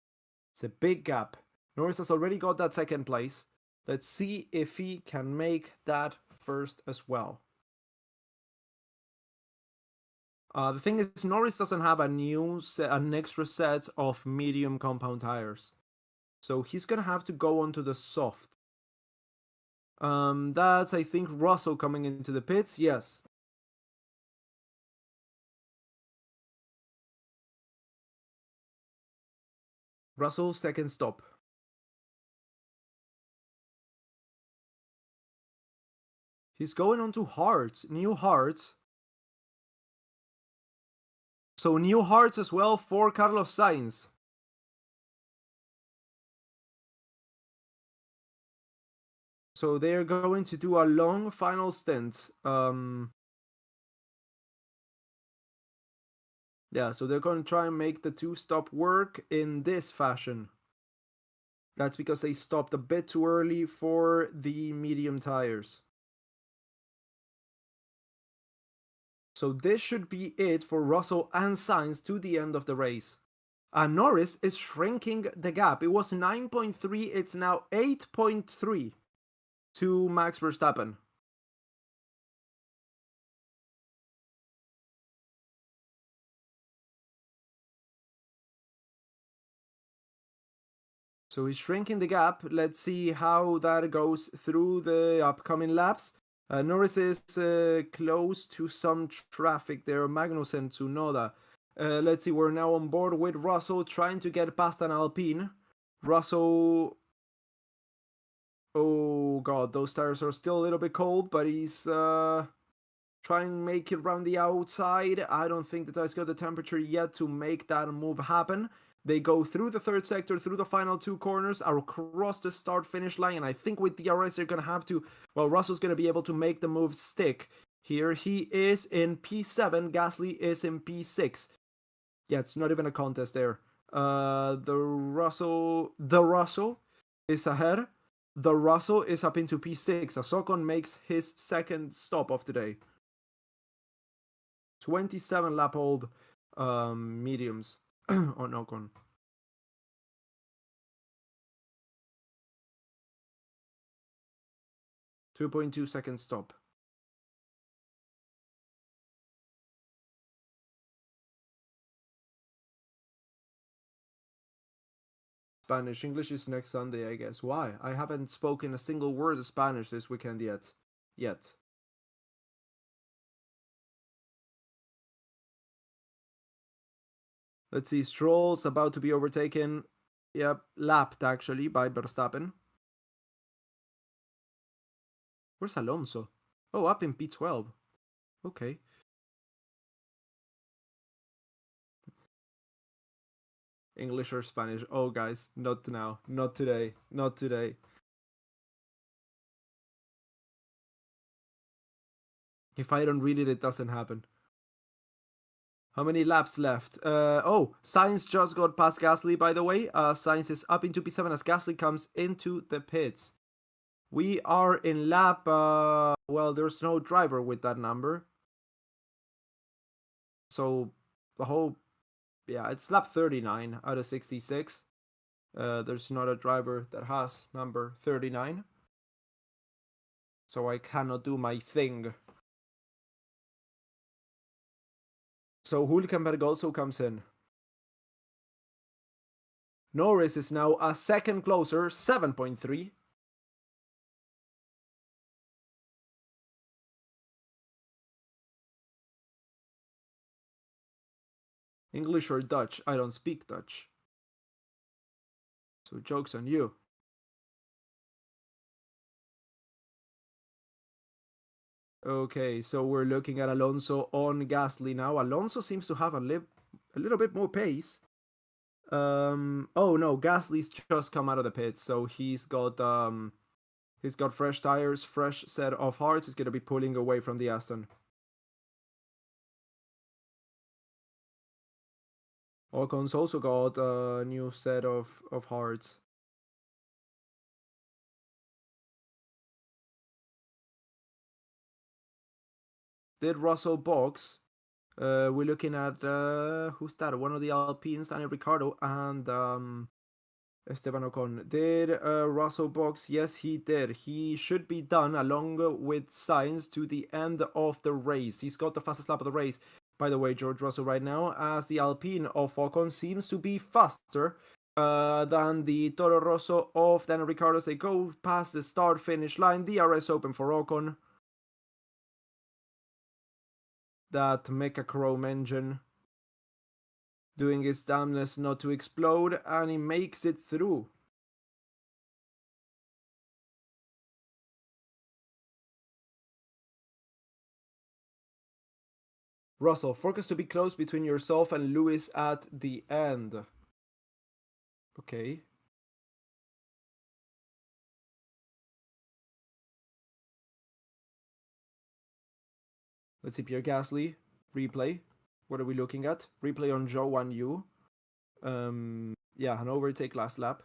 It's a big gap. Norris has already got that 2nd place. Let's see if he can make that 1st as well. The thing is, Norris doesn't have an extra set of medium compound tires. So he's going to have to go onto the soft. That's, I think, Russell coming into the pits. Yes. Russell's 2nd stop. He's going on to hards, new hards. So new hards as well for Carlos Sainz. So they're going to do a long final stint. Yeah, so they're going to try and make the two-stop work in this fashion. That's because they stopped a bit too early for the medium tires. So this should be it for Russell and Sainz to the end of the race. And Norris is shrinking the gap. It was 9.3, it's now 8.3 to Max Verstappen. So he's shrinking the gap. Let's see how that goes through the upcoming laps. Norris is close to some traffic there. Magnussen, Tsunoda. Let's see, we're now on board with Russell trying to get past an Alpine. Russell... Oh god, those tires are still a little bit cold, but he's trying to make it around the outside. I don't think the tires got the temperature yet to make that move happen. They go through the third sector, through the final two corners, across the start-finish line, and I think with DRS they're going to have to... Well, Russell's going to be able to make the move stick. Here he is in P7, Gasly is in P6. Yeah, it's not even a contest there. The Russell is ahead. The Russell is up into P6 as Ocon makes his second stop of the day. 27 lap old mediums on Ocon. .2 second stop. Spanish. English is next Sunday, I guess. Why? I haven't spoken a single word of Spanish this weekend yet. Let's see. Stroll's about to be overtaken. Yep, lapped actually by Verstappen. Where's Alonso? Oh, up in P12. Okay. English or Spanish? Oh, guys, not now. Not today. Not today. If I don't read it, it doesn't happen. How many laps left? Oh, Sainz just got past Gasly, by the way. Sainz is up into P7 as Gasly comes into the pits. We are in lap... well, there's no driver with that number. So, the whole... Yeah, it's lap 39 out of 66. There's not a driver that has number 39. So I cannot do my thing. So Hülkenberg also comes in. Norris is now a second closer, 7.3. English or Dutch? I don't speak Dutch. So joke's on you. Okay, so we're looking at Alonso on Gasly now. Alonso seems to have a little bit more pace. Oh no, Gasly's just come out of the pits, so he's got fresh tires, fresh set of hards. He's gonna be pulling away from the Aston. Ocon's also got a new set of hards. Did Russell box? We're looking at who's that? One of the Alpines, Daniel Ricciardo and Esteban Ocon. Did Russell box? Yes, he did. He should be done along with Sainz to the end of the race. He's got the fastest lap of the race. By the way, George Russell right now, as the Alpine of Ocon seems to be faster than the Toro Rosso of Daniel Ricciardo. They go past the start-finish line. DRS open for Ocon. That Mecha Chrome engine doing his damnness not to explode, and he makes it through. Russell, focus to be close between yourself and Lewis at the end. Okay. Let's see, Pierre Gasly, replay. What are we looking at? Replay on Zhou Wan Yu. Yeah, an overtake last lap.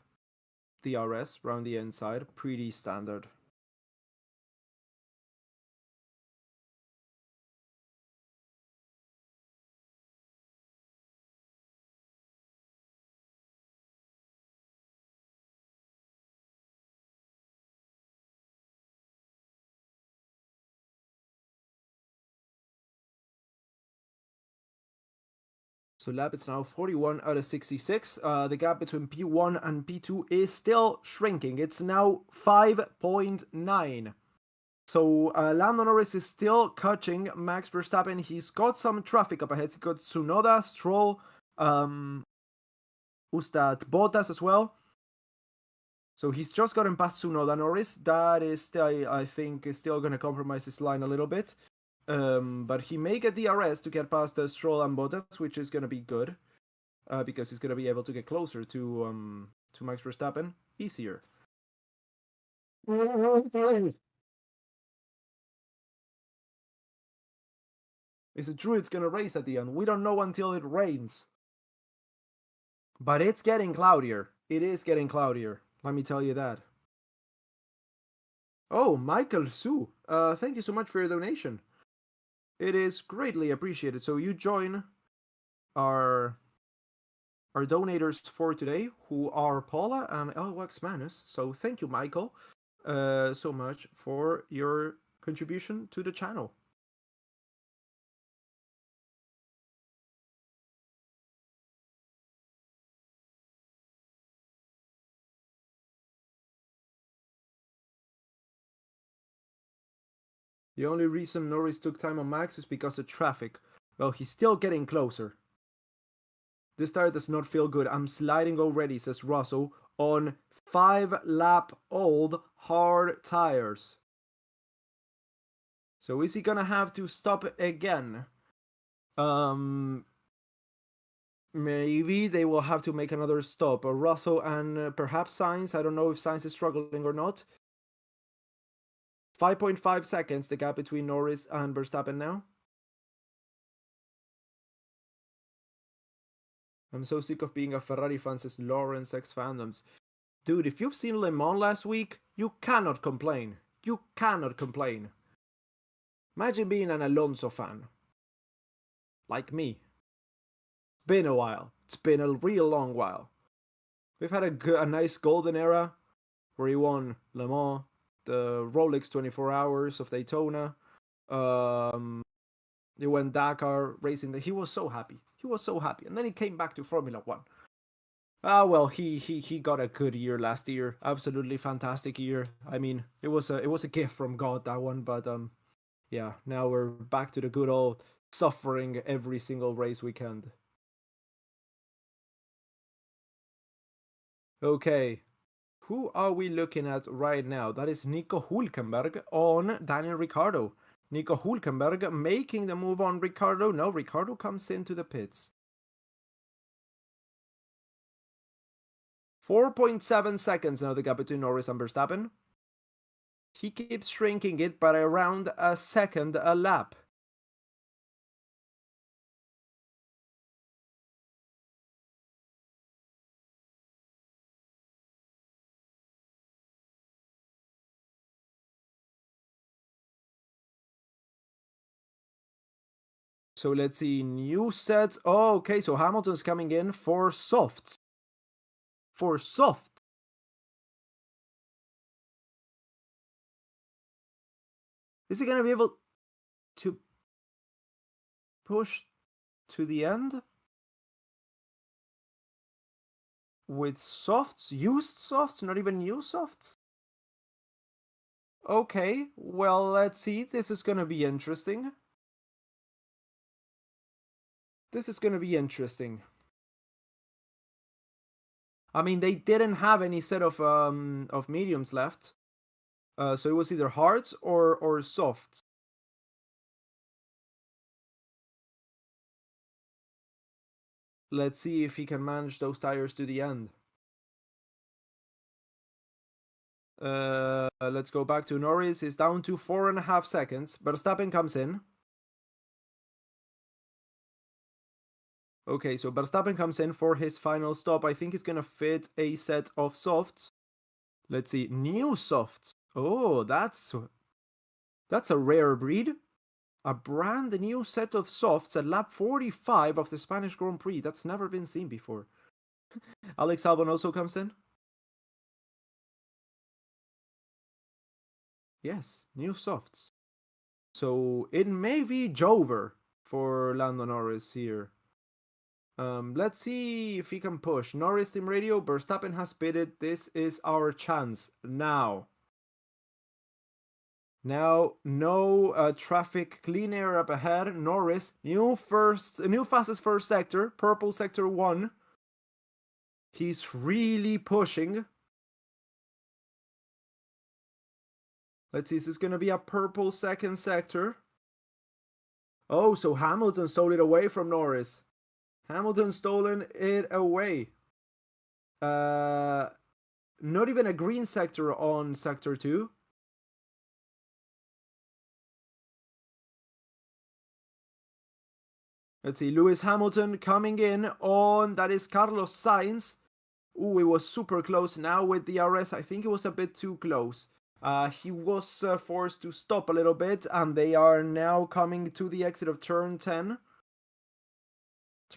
DRS round the inside, pretty standard. So lap is now 41 out of 66. The gap between P1 and P2 is still shrinking. It's now 5.9. So Lando Norris is still catching Max Verstappen. He's got some traffic up ahead. He's got Tsunoda, Stroll, who's that? Bottas as well. So he's just gotten past Tsunoda. Norris. That is still, I think, is still going to compromise his line a little bit. But he may get DRS to get past Stroll and Bottas, which is going to be good. Because he's going to be able to get closer to Max Verstappen easier. Is it true it's going to race at the end? We don't know until it rains. But it's getting cloudier. It is getting cloudier. Let me tell you that. Oh, Michael Su. Thank you so much for your donation. It is greatly appreciated. So you join our donators for today, who are Paula and Elwax Manus. So thank you, Michael, so much for your contribution to the channel. The only reason Norris took time on Max is because of traffic. Well, he's still getting closer. This tire does not feel good. I'm sliding already, says Russell, on 5-lap-old hard tires. So is he gonna have to stop again? Maybe they will have to make another stop. Russell and perhaps Sainz. I don't know if Sainz is struggling or not. 5.5 seconds, the gap between Norris and Verstappen now. I'm so sick of being a Ferrari fan, says Lawrence X Fandoms. Dude, if you've seen Le Mans last week, you cannot complain. You cannot complain. Imagine being an Alonso fan. Like me. It's been a while. It's been a real long while. We've had a nice golden era where he won Le Mans, the Rolex 24 Hours of Daytona. He went Dakar racing. He was so happy. He was so happy. And then he came back to Formula 1. Well, he got a good year last year. Absolutely fantastic year. I mean, it was a gift from God, that one, but yeah, now we're back to the good old suffering every single race weekend. Okay. Who are we looking at right now? That is Nico Hülkenberg on Daniel Ricciardo. Nico Hülkenberg making the move on Ricciardo. No, Ricciardo comes into the pits. 4.7 seconds now the gap between Norris and Verstappen. He keeps shrinking it by around a second a lap. So let's see, new sets. Oh, okay, so Hamilton's coming in for softs. For soft. Is he going to be able to push to the end with softs? Used softs, not even new softs? Okay, well, let's see. This is going to be interesting. This is going to be interesting. I mean, they didn't have any set of mediums left. So it was either hards or softs. Let's see if he can manage those tires to the end. Let's go back to Norris. He's down to 4.5 seconds. Verstappen comes in. Okay, so Verstappen comes in for his final stop. I think he's going to fit a set of softs. Let's see, new softs. Oh, that's a rare breed. A brand new set of softs at lap 45 of the Spanish Grand Prix. That's never been seen before. Alex Albon also comes in. Yes, new softs. So it may be Jover for Lando Norris here. Let's see if he can push. Norris Team Radio, Verstappen has pitted. This is our chance now. Now, no traffic clean air up ahead. Norris, new fastest first sector, purple sector 1. He's really pushing. Let's see, is this going to be a purple second sector? Oh, so Hamilton stole it away from Norris. Hamilton stolen it away. Not even a green sector on sector 2. Let's see, Lewis Hamilton coming in on, that is Carlos Sainz. Ooh, it was super close. Now with the RS, I think it was a bit too close. He was forced to stop a little bit, and they are now coming to the exit of turn 10.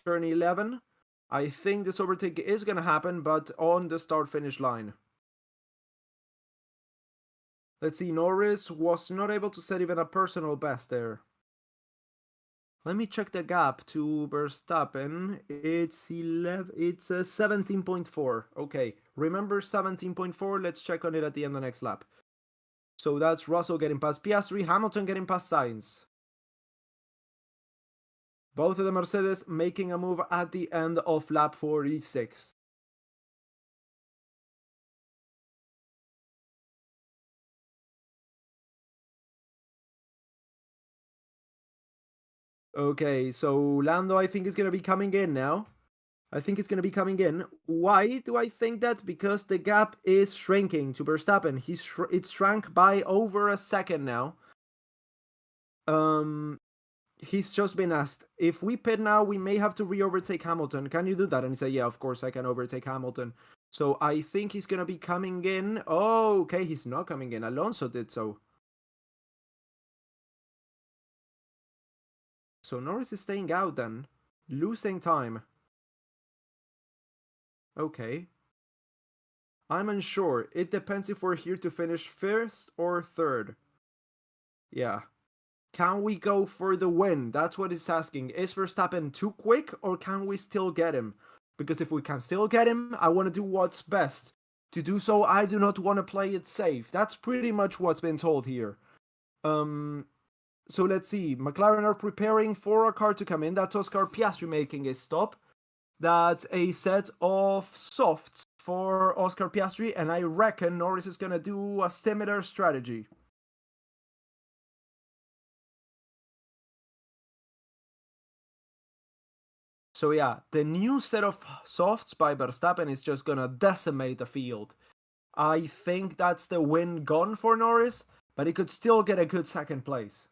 Turn 11. I think this overtake is going to happen, but on the start-finish line. Let's see, Norris was not able to set even a personal best there. Let me check the gap to Verstappen. It's 17.4. Okay, remember 17.4. Let's check on it at the end of the next lap. So that's Russell getting past Piastri, Hamilton getting past Sainz. Both of the Mercedes making a move at the end of lap 46. Okay, so Lando I think is going to be coming in now. I think it's going to be coming in. Why do I think that? Because the gap is shrinking to Verstappen. It's shrunk by over a second now. He's just been asked, if we pit now, we may have to re-overtake Hamilton. Can you do that? And he said, yeah, of course I can overtake Hamilton. So I think he's going to be coming in. Oh, okay, he's not coming in. Alonso did so. So Norris is staying out then. Losing time. Okay. I'm unsure. It depends if we're here to finish first or third. Yeah. Can we go for the win? That's what it's asking. Is Verstappen too quick, or can we still get him? Because if we can still get him, I want to do what's best. To do so, I do not want to play it safe. That's pretty much what's been told here. So let's see. McLaren are preparing for a car to come in. That's Oscar Piastri making a stop. That's a set of softs for Oscar Piastri, and I reckon Norris is going to do a similar strategy. So yeah, the new set of softs by Verstappen is just gonna decimate the field. I think that's the win gone for Norris, but he could still get a good second place.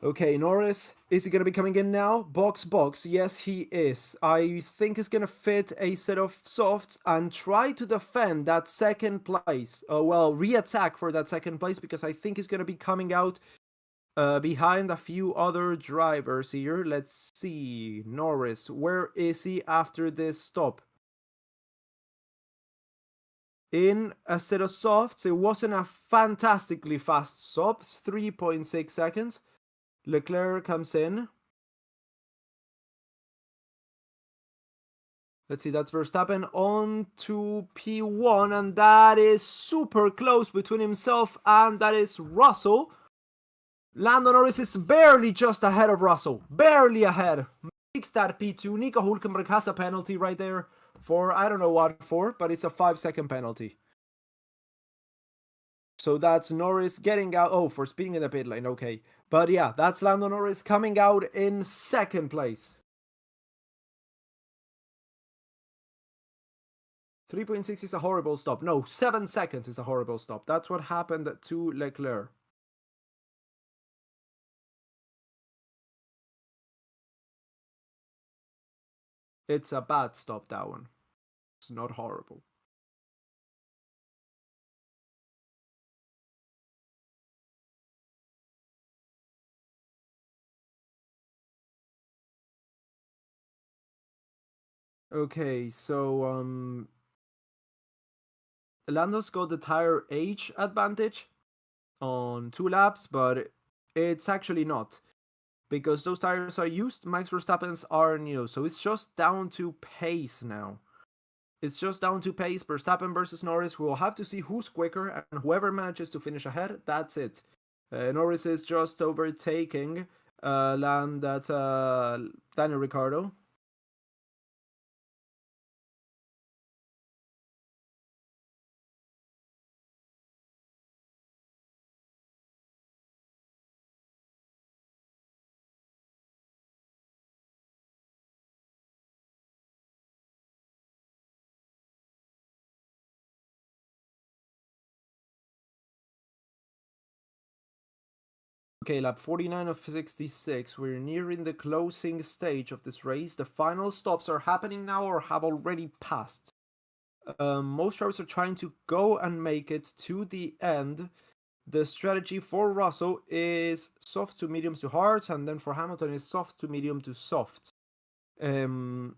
Okay, Norris, is he going to be coming in now? Box. Yes, he is. I think he's going to fit a set of softs and try to defend that second place. Well, re-attack for that second place, because I think he's going to be coming out behind a few other drivers here. Let's see. Norris, where is he after this stop? In a set of softs. It wasn't a fantastically fast stop. It's 3.6 seconds. Leclerc comes in. Let's see, that's Verstappen on to P1, and that is super close between himself and that is Russell. Lando Norris is barely just ahead of Russell. Barely ahead. Makes that P2. Nico Hülkenberg has a penalty right there for, I don't know what for, but it's a 5-second penalty. So that's Norris getting out. Oh, for speeding in the pit lane. Okay. But yeah, that's Lando Norris coming out in second place. 3.6 is a horrible stop. No, 7 seconds is a horrible stop. That's what happened to Leclerc. It's a bad stop, that one. It's not horrible. Okay, so Lando's got the tire age advantage on 2 laps, but it's actually not, because those tires are used. Max Verstappen's are new, so it's just down to pace now. It's just down to pace. Verstappen versus Norris. We'll have to see who's quicker, and whoever manages to finish ahead, that's it. Norris is just overtaking Daniel Ricciardo. Okay, lap 49 of 66. We're nearing the closing stage of this race. The final stops are happening now or have already passed. Most drivers are trying to go and make it to the end. The strategy for Russell is soft to mediums to hards, and then for Hamilton is soft to medium to soft. Let's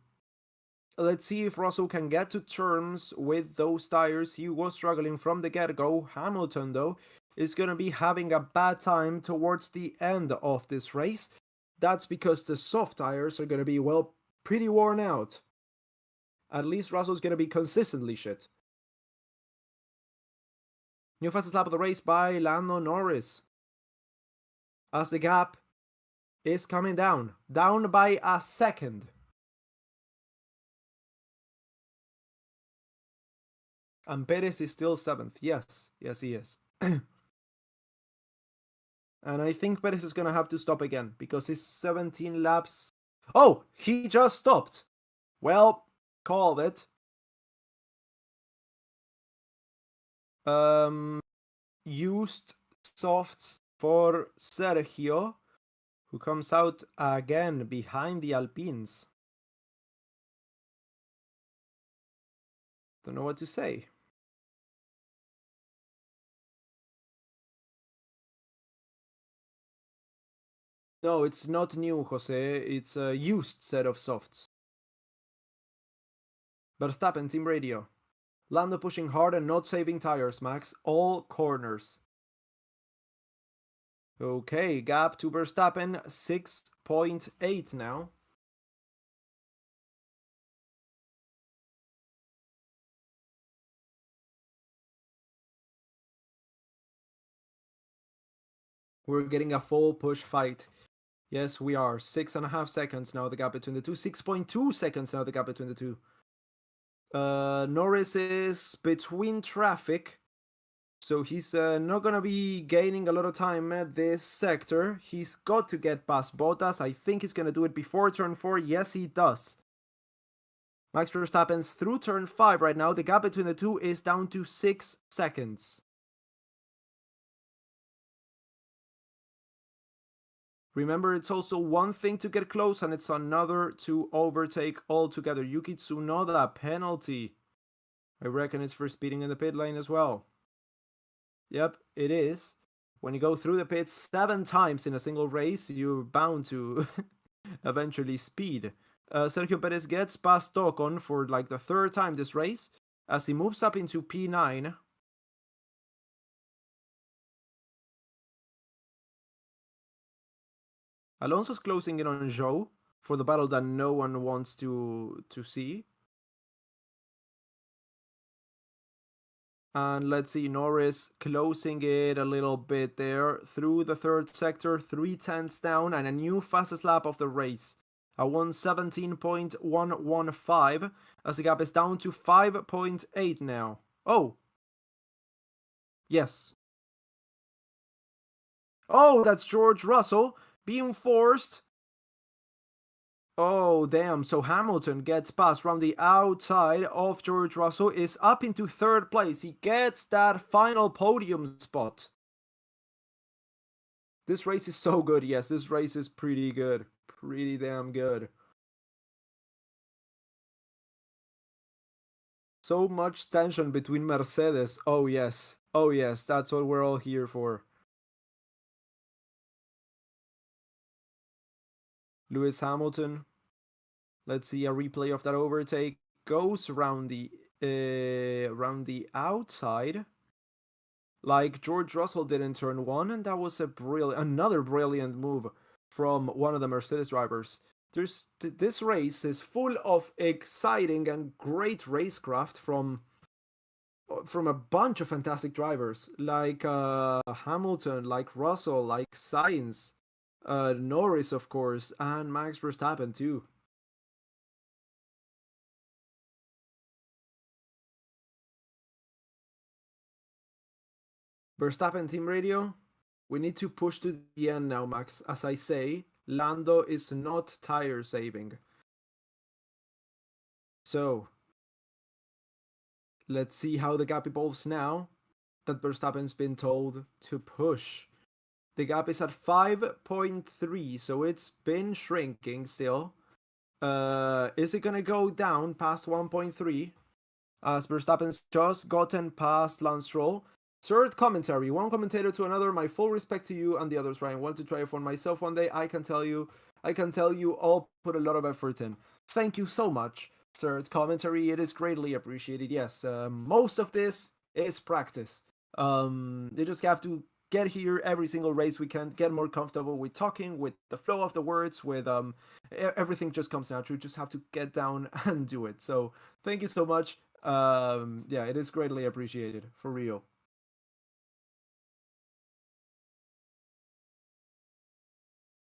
see if Russell can get to terms with those tires. He was struggling from the get-go. Hamilton, though, is going to be having a bad time towards the end of this race. That's because the soft tires are going to be, well, pretty worn out. At least Russell's going to be consistently shit. New fastest lap of the race by Lando Norris, as the gap is coming down by a second. And Perez is still 7th. Yes, he is. And I think Perez is going to have to stop again, because he's 17 laps. Oh, he just stopped. Well, called it. Used softs for Sergio, who comes out again behind the Alpines. Don't know what to say. No, it's not new, Jose. It's a used set of softs. Verstappen, team radio. Lando pushing hard and not saving tires, Max. All corners. Okay, gap to Verstappen, 6.8 now. We're getting a full push fight. Yes, we are. 6.5 seconds now, the gap between the two. 6.2 seconds now, the gap between the two. Norris is between traffic, so he's not gonna be gaining a lot of time at this sector. He's got to get past Bottas. I think he's gonna do it before turn 4. Yes, he does. Max Verstappen's through turn 5 right now. The gap between the two is down to 6 seconds. Remember, it's also one thing to get close and it's another to overtake altogether. Yuki Tsunoda, penalty. I reckon it's for speeding in the pit lane as well. Yep, it is. When you go through the pits 7 times in a single race, you're bound to eventually speed. Sergio Perez gets past Ocon for like the 3rd time this race as he moves up into P9. Alonso's closing in on Zhou for the battle that no one wants to see. And let's see, Norris closing it a little bit there through the 3rd sector, 3/10 down, and a new fastest lap of the race. A 1:17.115 as the gap is down to 5.8 now. Oh! Yes. Oh, that's George Russell being forced. Oh, damn. So Hamilton gets past from the outside of George Russell, is up into third place. He gets that final podium spot. This race is so good. Yes, this race is pretty good. Pretty damn good. So much tension between Mercedes. Oh, yes. Oh, yes. That's what we're all here for. Lewis Hamilton. Let's see a replay of that overtake. Goes around the outside, like George Russell did in turn one, and that was another brilliant move from one of the Mercedes drivers. This race is full of exciting and great racecraft from a bunch of fantastic drivers, like Hamilton, like Russell, like Sainz, Norris, of course, and Max Verstappen too. Verstappen team radio, we need to push to the end now, Max. As I say, Lando is not tire saving. So, let's see how the gap evolves now that Verstappen's been told to push. The gap is at 5.3, so it's been shrinking still. Is it gonna go down past 1.3? As Verstappen's just gotten past Lance Stroll. Third commentary, one commentator to another. My full respect to you and the others, Ryan. Want to try it for myself one day? I can tell you all put a lot of effort in. Thank you so much. Third commentary, it is greatly appreciated. Yes, most of this is practice. You just have to get here every single race we can, get more comfortable with talking, with the flow of the words, with everything just comes natural. You just have to get down and do it. So thank you so much. Yeah, it is greatly appreciated, for real.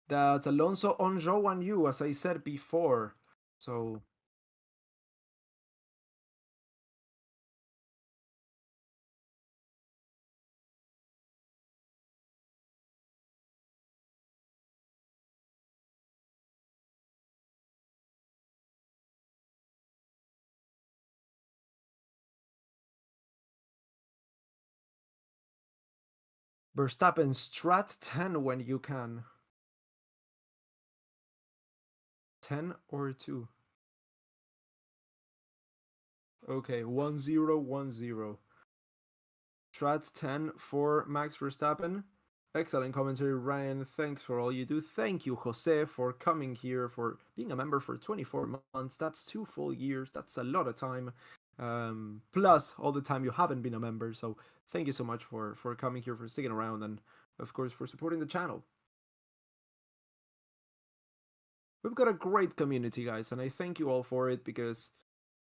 That Alonso on Zhou and you, as I said before. So Verstappen strat 10 when you can. 10 or 2. Okay, 1-0, 1-0. Strat 10 for Max Verstappen. Excellent commentary, Ryan. Thanks for all you do. Thank you, Jose, for coming here, for being a member for 24 months. That's 2 full years. That's a lot of time. Plus all the time you haven't been a member. So thank you so much for coming here, for sticking around, and of course for supporting the channel. We've got a great community, guys, and I thank you all for it, because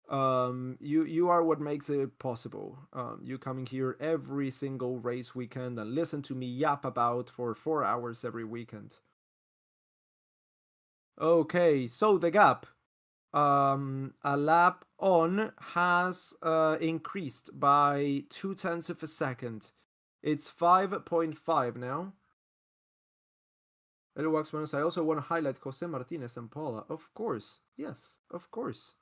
you are what makes it possible. You coming here every single race weekend and listen to me yap about for 4 hours every weekend. Okay, so the gap, a lap on, has increased by 0.2 of a second. It's 5.5 now. I also want to highlight Jose Martinez and Paula. Of course, yes, of course.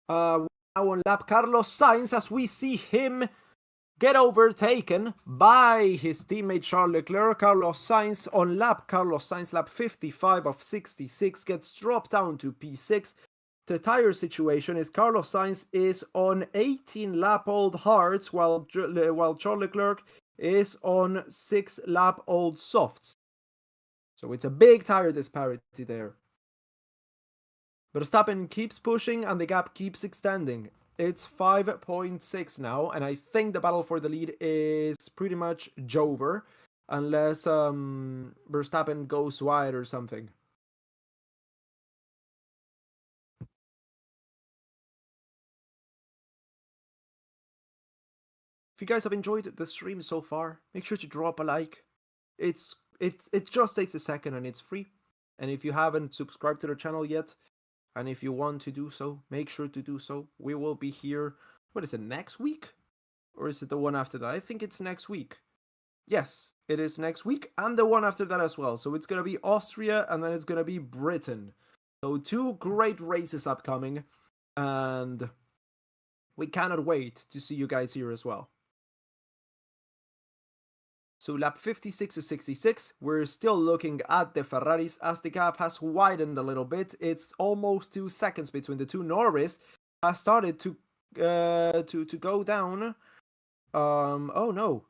Now on lap Carlos Sainz, as we see him get overtaken by his teammate Charles Leclerc. Carlos Sainz, lap 55 of 66, gets dropped down to P6. The tire situation is Carlos Sainz is on 18-lap-old hards, while Charles Leclerc is on 6-lap-old softs. So it's a big tire disparity there. Verstappen keeps pushing and the gap keeps extending. It's 5.6 now, and I think the battle for the lead is pretty much over, unless Verstappen goes wide or something. If you guys have enjoyed the stream so far, make sure to drop a like. It just takes a second and it's free. And if you haven't subscribed to the channel yet, and if you want to do so, make sure to do so. We will be here what is it, next week? Or is it the one after that? I think it's next week. Yes, it is next week, and the one after that as well. So it's going to be Austria, and then it's going to be Britain. So 2 great races upcoming, and we cannot wait to see you guys here as well. So lap 56 to 66, we're still looking at the Ferraris as the gap has widened a little bit. It's almost 2 seconds between the two. Norris has started to go down. Oh no.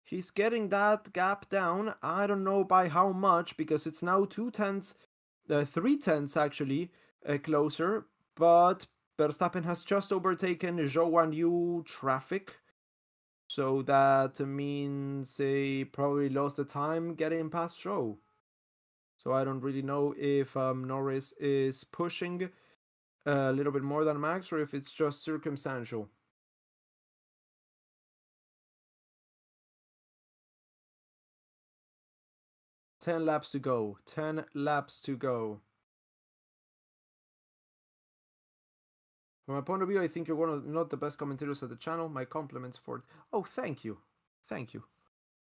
He's getting that gap down. I don't know by how much, because it's now 3 tenths actually closer. But Verstappen has just overtaken Zhou Yu traffic. So that means he probably lost the time getting past Zhou. So I don't really know if Norris is pushing a little bit more than Max, or if it's just circumstantial. 10 laps to go. 10 laps to go. From my point of view, I think you're one of not the best commentators of the channel. My compliments for it. Oh, thank you. Thank you.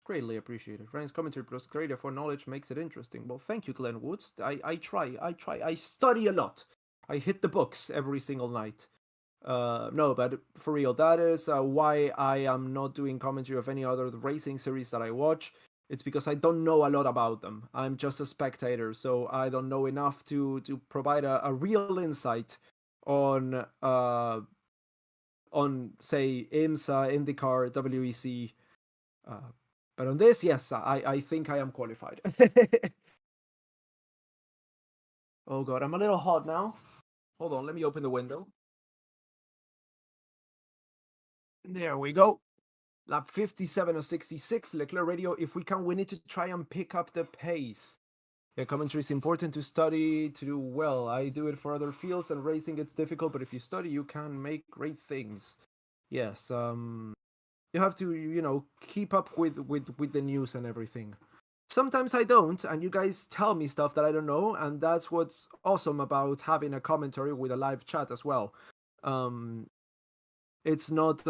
Greatly appreciated. Ryan's commentary plus greater for knowledge makes it interesting. Well, thank you, Glenn Woods. I try. I study a lot. I hit the books every single night. No, but for real, that is why I am not doing commentary of any other racing series that I watch. It's because I don't know a lot about them. I'm just a spectator, so I don't know enough to provide a real insight on say IMSA, IndyCar, WEC. But on this, yes, I think I am qualified. Oh god, I'm a little hot now. Hold on, let me open the window. There we go. Lap 57 or 66, Leclerc radio. If we can, we need to try and pick up the pace. Yeah, commentary is important to study, to do well. I do it for other fields, and racing it's difficult, but if you study, you can make great things. Yes, you have to, you know, keep up with the news and everything. Sometimes I don't, and you guys tell me stuff that I don't know, and that's what's awesome about having a commentary with a live chat as well. It's not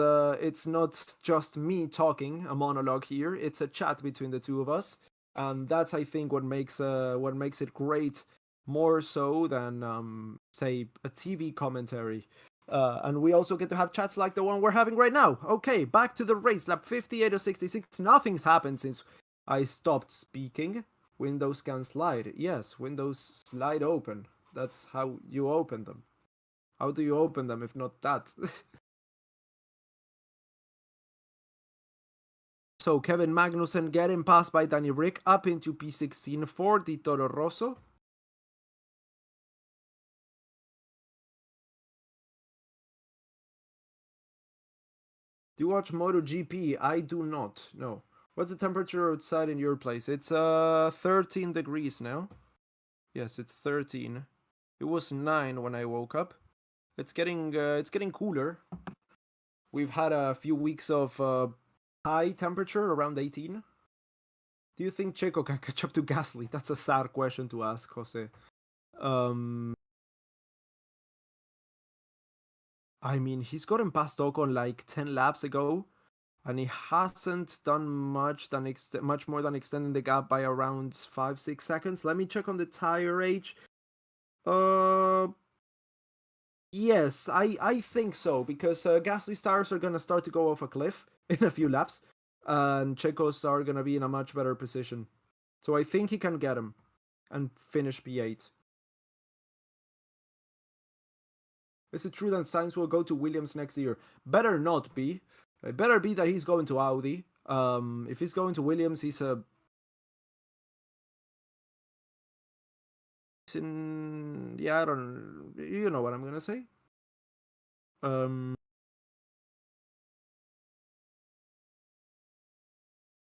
just me talking a monologue here. It's a chat between the two of us, and that's, I think, what makes it great, more so than say a TV commentary. And we also get to have chats like the one we're having right now. Okay, back to the race. Lap 58 or 66. Nothing's happened since I stopped speaking. Windows can slide. Yes, windows slide open. That's how you open them. How do you open them if not that? So Kevin Magnussen getting passed by Danny Rick up into P16 for the Toro Rosso. Do you watch MotoGP? I do not. No. What's the temperature outside in your place? It's 13 degrees now. Yes, it's 13. It was 9 when I woke up. It's getting cooler. We've had a few weeks of high temperature around 18. Do you think Checo can catch up to Gasly? That's a sad question to ask, Jose. I mean, he's gotten past Ocon like 10 laps ago, and he hasn't done much more than extending the gap by around 5-6 seconds. Let me check on the tire age. Yes, I think so, because Gasly's tires are gonna start to go off a cliff in a few laps, and Checo's are gonna be in a much better position. So I think he can get him and finish P8. Is it true that Sainz will go to Williams next year? Better not be. It better be that he's going to Audi. If he's going to Williams, he's a... Yeah, I don't... You know what I'm gonna say.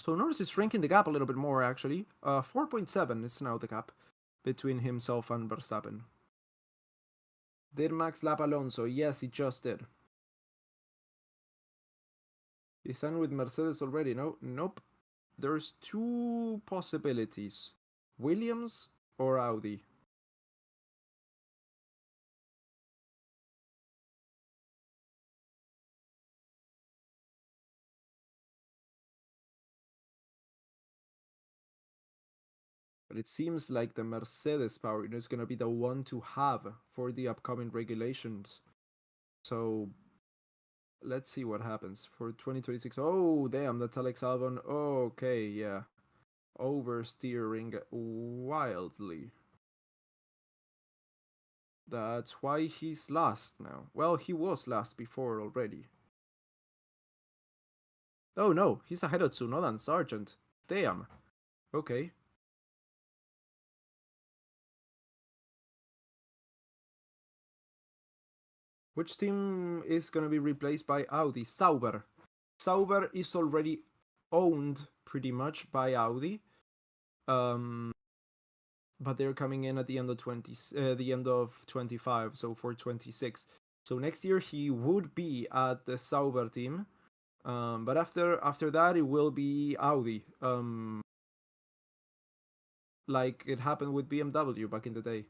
So Norris is shrinking the gap a little bit more, actually. 4.7 is now the gap between himself and Verstappen. Did Max lap Alonso? Yes, he just did. He signed with Mercedes already? No, nope. There's 2 possibilities. Williams or Audi. But it seems like the Mercedes power unit is going to be the one to have for the upcoming regulations. So let's see what happens for 2026. Oh, damn, that's Alex Albon. Okay, yeah. Oversteering wildly. That's why he's last now. Well, he was last before already. Oh no, he's ahead of Tsunoda and Sargent. Damn. Okay. Which team is going to be replaced by Audi? Sauber. Sauber is already owned pretty much by Audi. But they're coming in at the end of the end of 25, so for 26. So next year he would be at the Sauber team. But after that it will be Audi. Like it happened with BMW back in the day.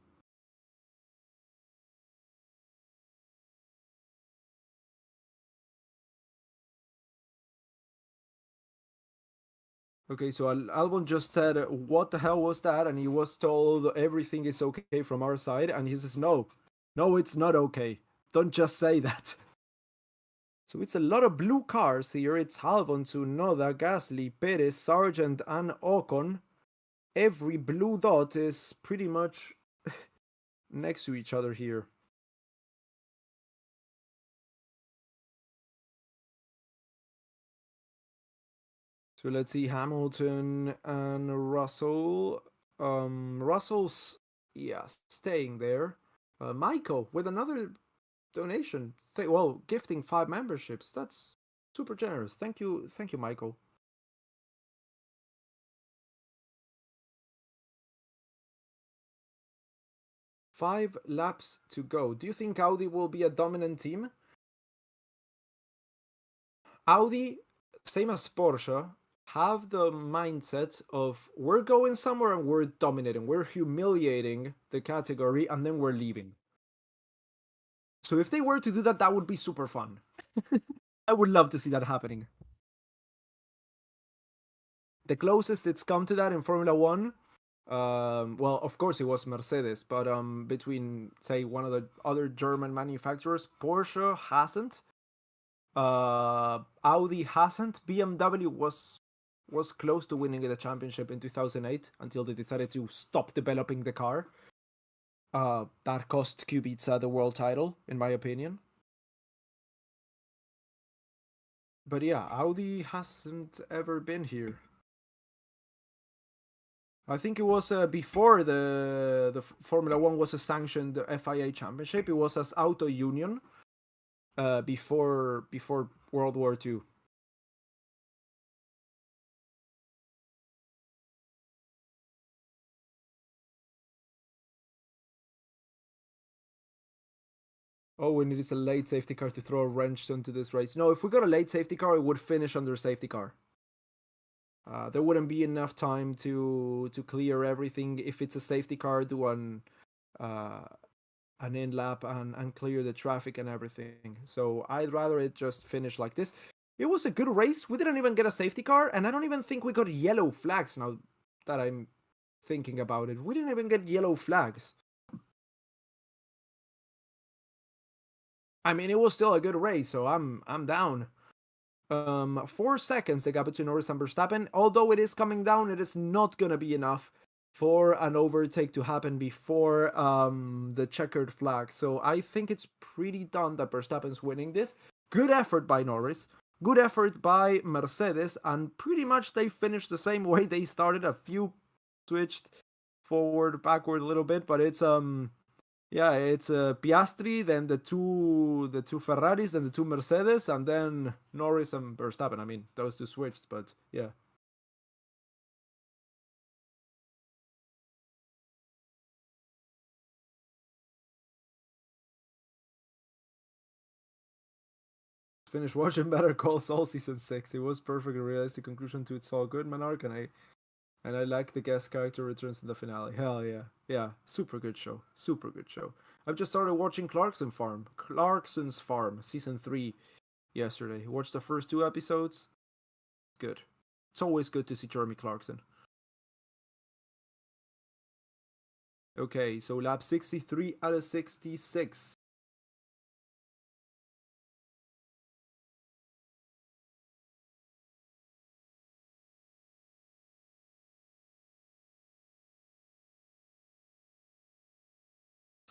Okay, so Albon just said, "What the hell was that?" And he was told everything is okay from our side, and he says, "No, no, it's not okay. Don't just say that." So it's a lot of blue cars here. It's Albon, Tsunoda, Gasly, Perez, Sargent, and Ocon. Every blue dot is pretty much next to each other here. So let's see Hamilton and Russell. Russell's staying there. Michael with another donation. Well, gifting 5 memberships. That's super generous. Thank you, Michael. 5 laps to go. Do you think Audi will be a dominant team? Audi, same as Porsche, have the mindset of we're going somewhere and we're dominating, we're humiliating the category, and then we're leaving. So if they were to do that, that would be super fun. I would love to see that happening. The closest it's come to that in Formula One, well, of course it was Mercedes, but between say one of the other German manufacturers, Porsche hasn't. Audi hasn't. BMW was close to winning the championship in 2008 until they decided to stop developing the car. That cost Kubica the world title, in my opinion. But yeah, Audi hasn't ever been here. I think it was before the Formula One was a sanctioned FIA championship. It was as Auto Union before World War II. Oh, and it is a late safety car to throw a wrench into this race. No, if we got a late safety car, it would finish under safety car. There wouldn't be enough time to clear everything. If it's a safety car, do an in lap and clear the traffic and everything. So I'd rather it just finish like this. It was a good race. We didn't even get a safety car, and I don't even think we got yellow flags now that I'm thinking about it. We didn't even get yellow flags. I mean, it was still a good race, so I'm down. 4 seconds the gap between Norris and Verstappen. Although it is coming down, it is not gonna be enough for an overtake to happen before the checkered flag. So I think it's pretty done that Verstappen's winning this. Good effort by Norris. Good effort by Mercedes, and pretty much they finished the same way they started. A few switched forward, backward a little bit, but it's yeah, it's Piastri, then the two Ferraris, then the two Mercedes, and then Norris and Verstappen. I mean, those two switched, but yeah. Finished watching Better Call Saul season 6. It was perfect and realistic conclusion to It's All Good, Monarch, and I like the guest character returns in the finale. Hell yeah, yeah, super good show, super good show. I've just started watching Clarkson's Farm, season 3 yesterday. Watched the first 2 episodes. Good. It's always good to see Jeremy Clarkson. Okay, so lap 63 out of 66.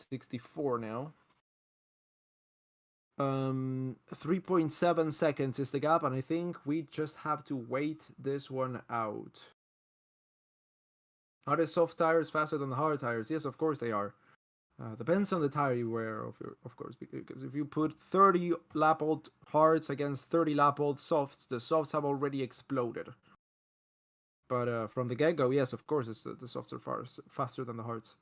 '64 now. 3.7 seconds is the gap, and I think we just have to wait this one out. Are the soft tires faster than the hard tires? Yes, of course they are. Depends on the tire you wear, of course, because if you put 30 lap old hards against 30 lap old softs, the softs have already exploded. But from the get-go, yes, of course, the softs are faster than the hards.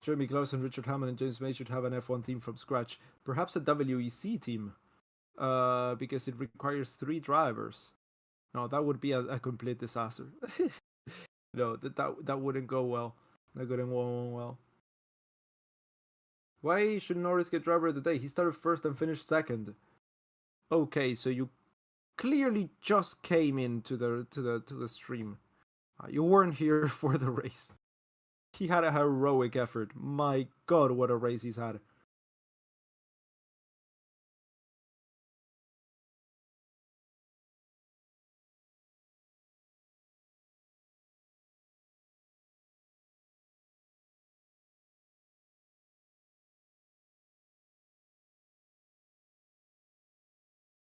Jeremy Clarkson, Richard Hammond, and James May should have an F1 team from scratch. Perhaps a WEC team, because it requires 3 drivers. No, that would be a complete disaster. No, that wouldn't go well. That wouldn't go well. Why should Norris get driver of the day? He started first and finished second. Okay, so you clearly just came into the stream. You weren't here for the race. He had a heroic effort. My God, what a race he's had.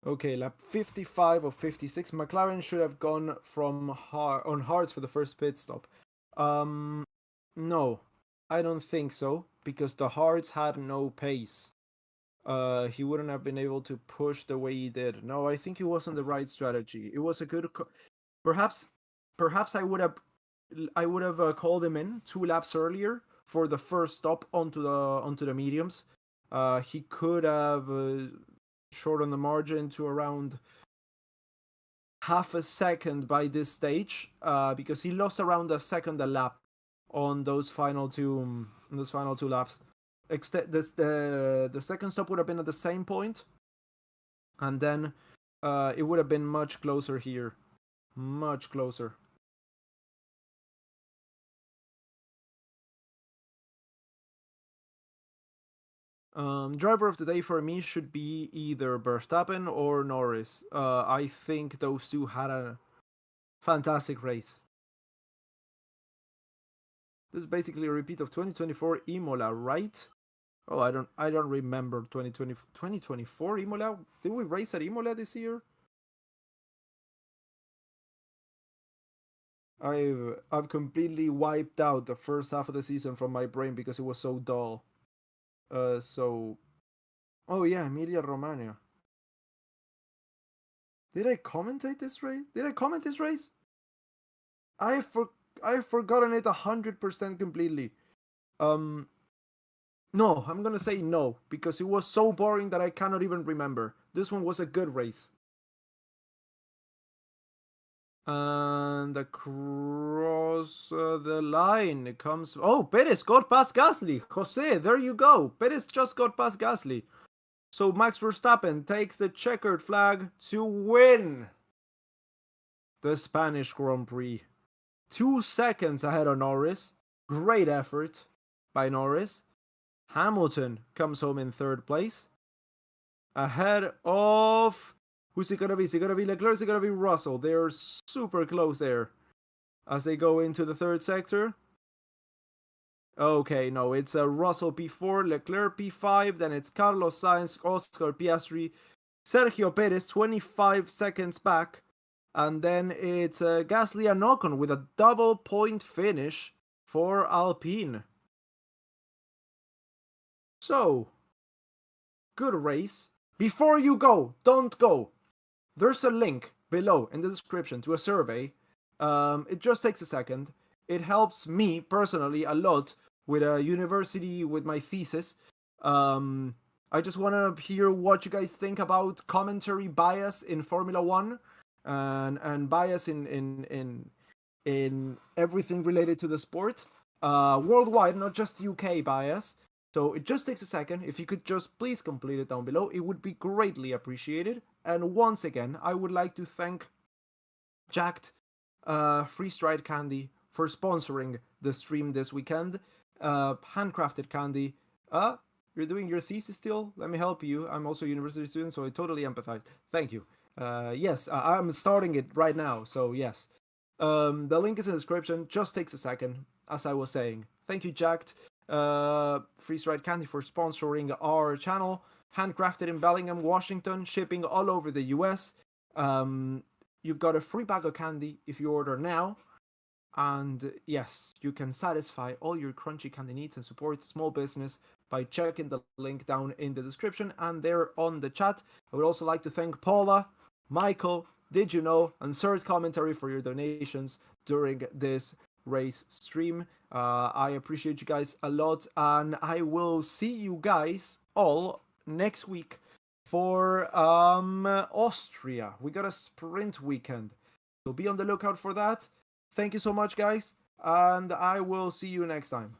Okay, lap 55 of 56. McLaren should have gone from on hards for the first pit stop. No, I don't think so, because the hards had no pace. He wouldn't have been able to push the way he did. No, I think it wasn't the right strategy. It was a good, perhaps I would have called him in 2 laps earlier for the first stop onto the mediums. He could have shortened the margin to around half a second by this stage, because he lost around a second a lap on those final two laps. The second stop would have been at the same point, and then it would have been much closer here, much closer. Driver of the day for me should be either Verstappen or Norris. I think those two had a fantastic race. This is basically a repeat of 2024 Imola, right? Oh, I don't remember 2024 Imola. Did we race at Imola this year? I've completely wiped out the first half of the season from my brain because it was so dull. Oh yeah, Emilia Romagna. Did I commentate this race? Did I comment this race? I've forgotten it 100% completely. No, I'm gonna say no, because it was so boring that I cannot even remember. This one was a good race. And across the line it comes. Oh, Perez got past Gasly. Jose, there you go. Perez just got past Gasly. So Max Verstappen takes the checkered flag to win the Spanish Grand Prix. 2 seconds ahead of Norris. Great effort by Norris. Hamilton comes home in 3rd place. Ahead of... Who's it gonna be? Is it gonna be Leclerc? Is it gonna be Russell? They're super close there as they go into the 3rd sector. Okay, no, it's a Russell P4, Leclerc P5, then it's Carlos Sainz, Oscar Piastri, Sergio Perez 25 seconds back, and then it's Gasly and Ocon with a double point finish for Alpine. So, good race. Before you go, don't go. There's a link below in the description to a survey. It just takes a second. It helps me personally a lot with a university, with my thesis. I just want to hear what you guys think about commentary bias in Formula One, and bias in everything related to the sport, worldwide, not just UK bias. So it just takes a second. If you could just please complete it down below, it would be greatly appreciated. And once again, I would like to thank Jacked Freeze-Dried Candy for sponsoring the stream this weekend. Handcrafted candy. You're doing your thesis still? Let me help you. I'm also a university student, so I totally empathize. Thank you. Yes, I'm starting it right now, so yes. The link is in the description. Just takes a second, as I was saying. Thank you, Jacked Freeze-Dried Candy, for sponsoring our channel. Handcrafted in Bellingham, Washington, shipping all over the US. You've got a free bag of candy if you order now. And yes, you can satisfy all your crunchy candy needs and support small business by checking the link down in the description and there on the chat. I would also like to thank Paula, Michael, Did You Know, and Third Commentary for your donations during this race stream. I appreciate you guys a lot, and I will see you guys all next week for Austria. We got a sprint weekend, so be on the lookout for that. Thank you so much, guys, and I will see you next time.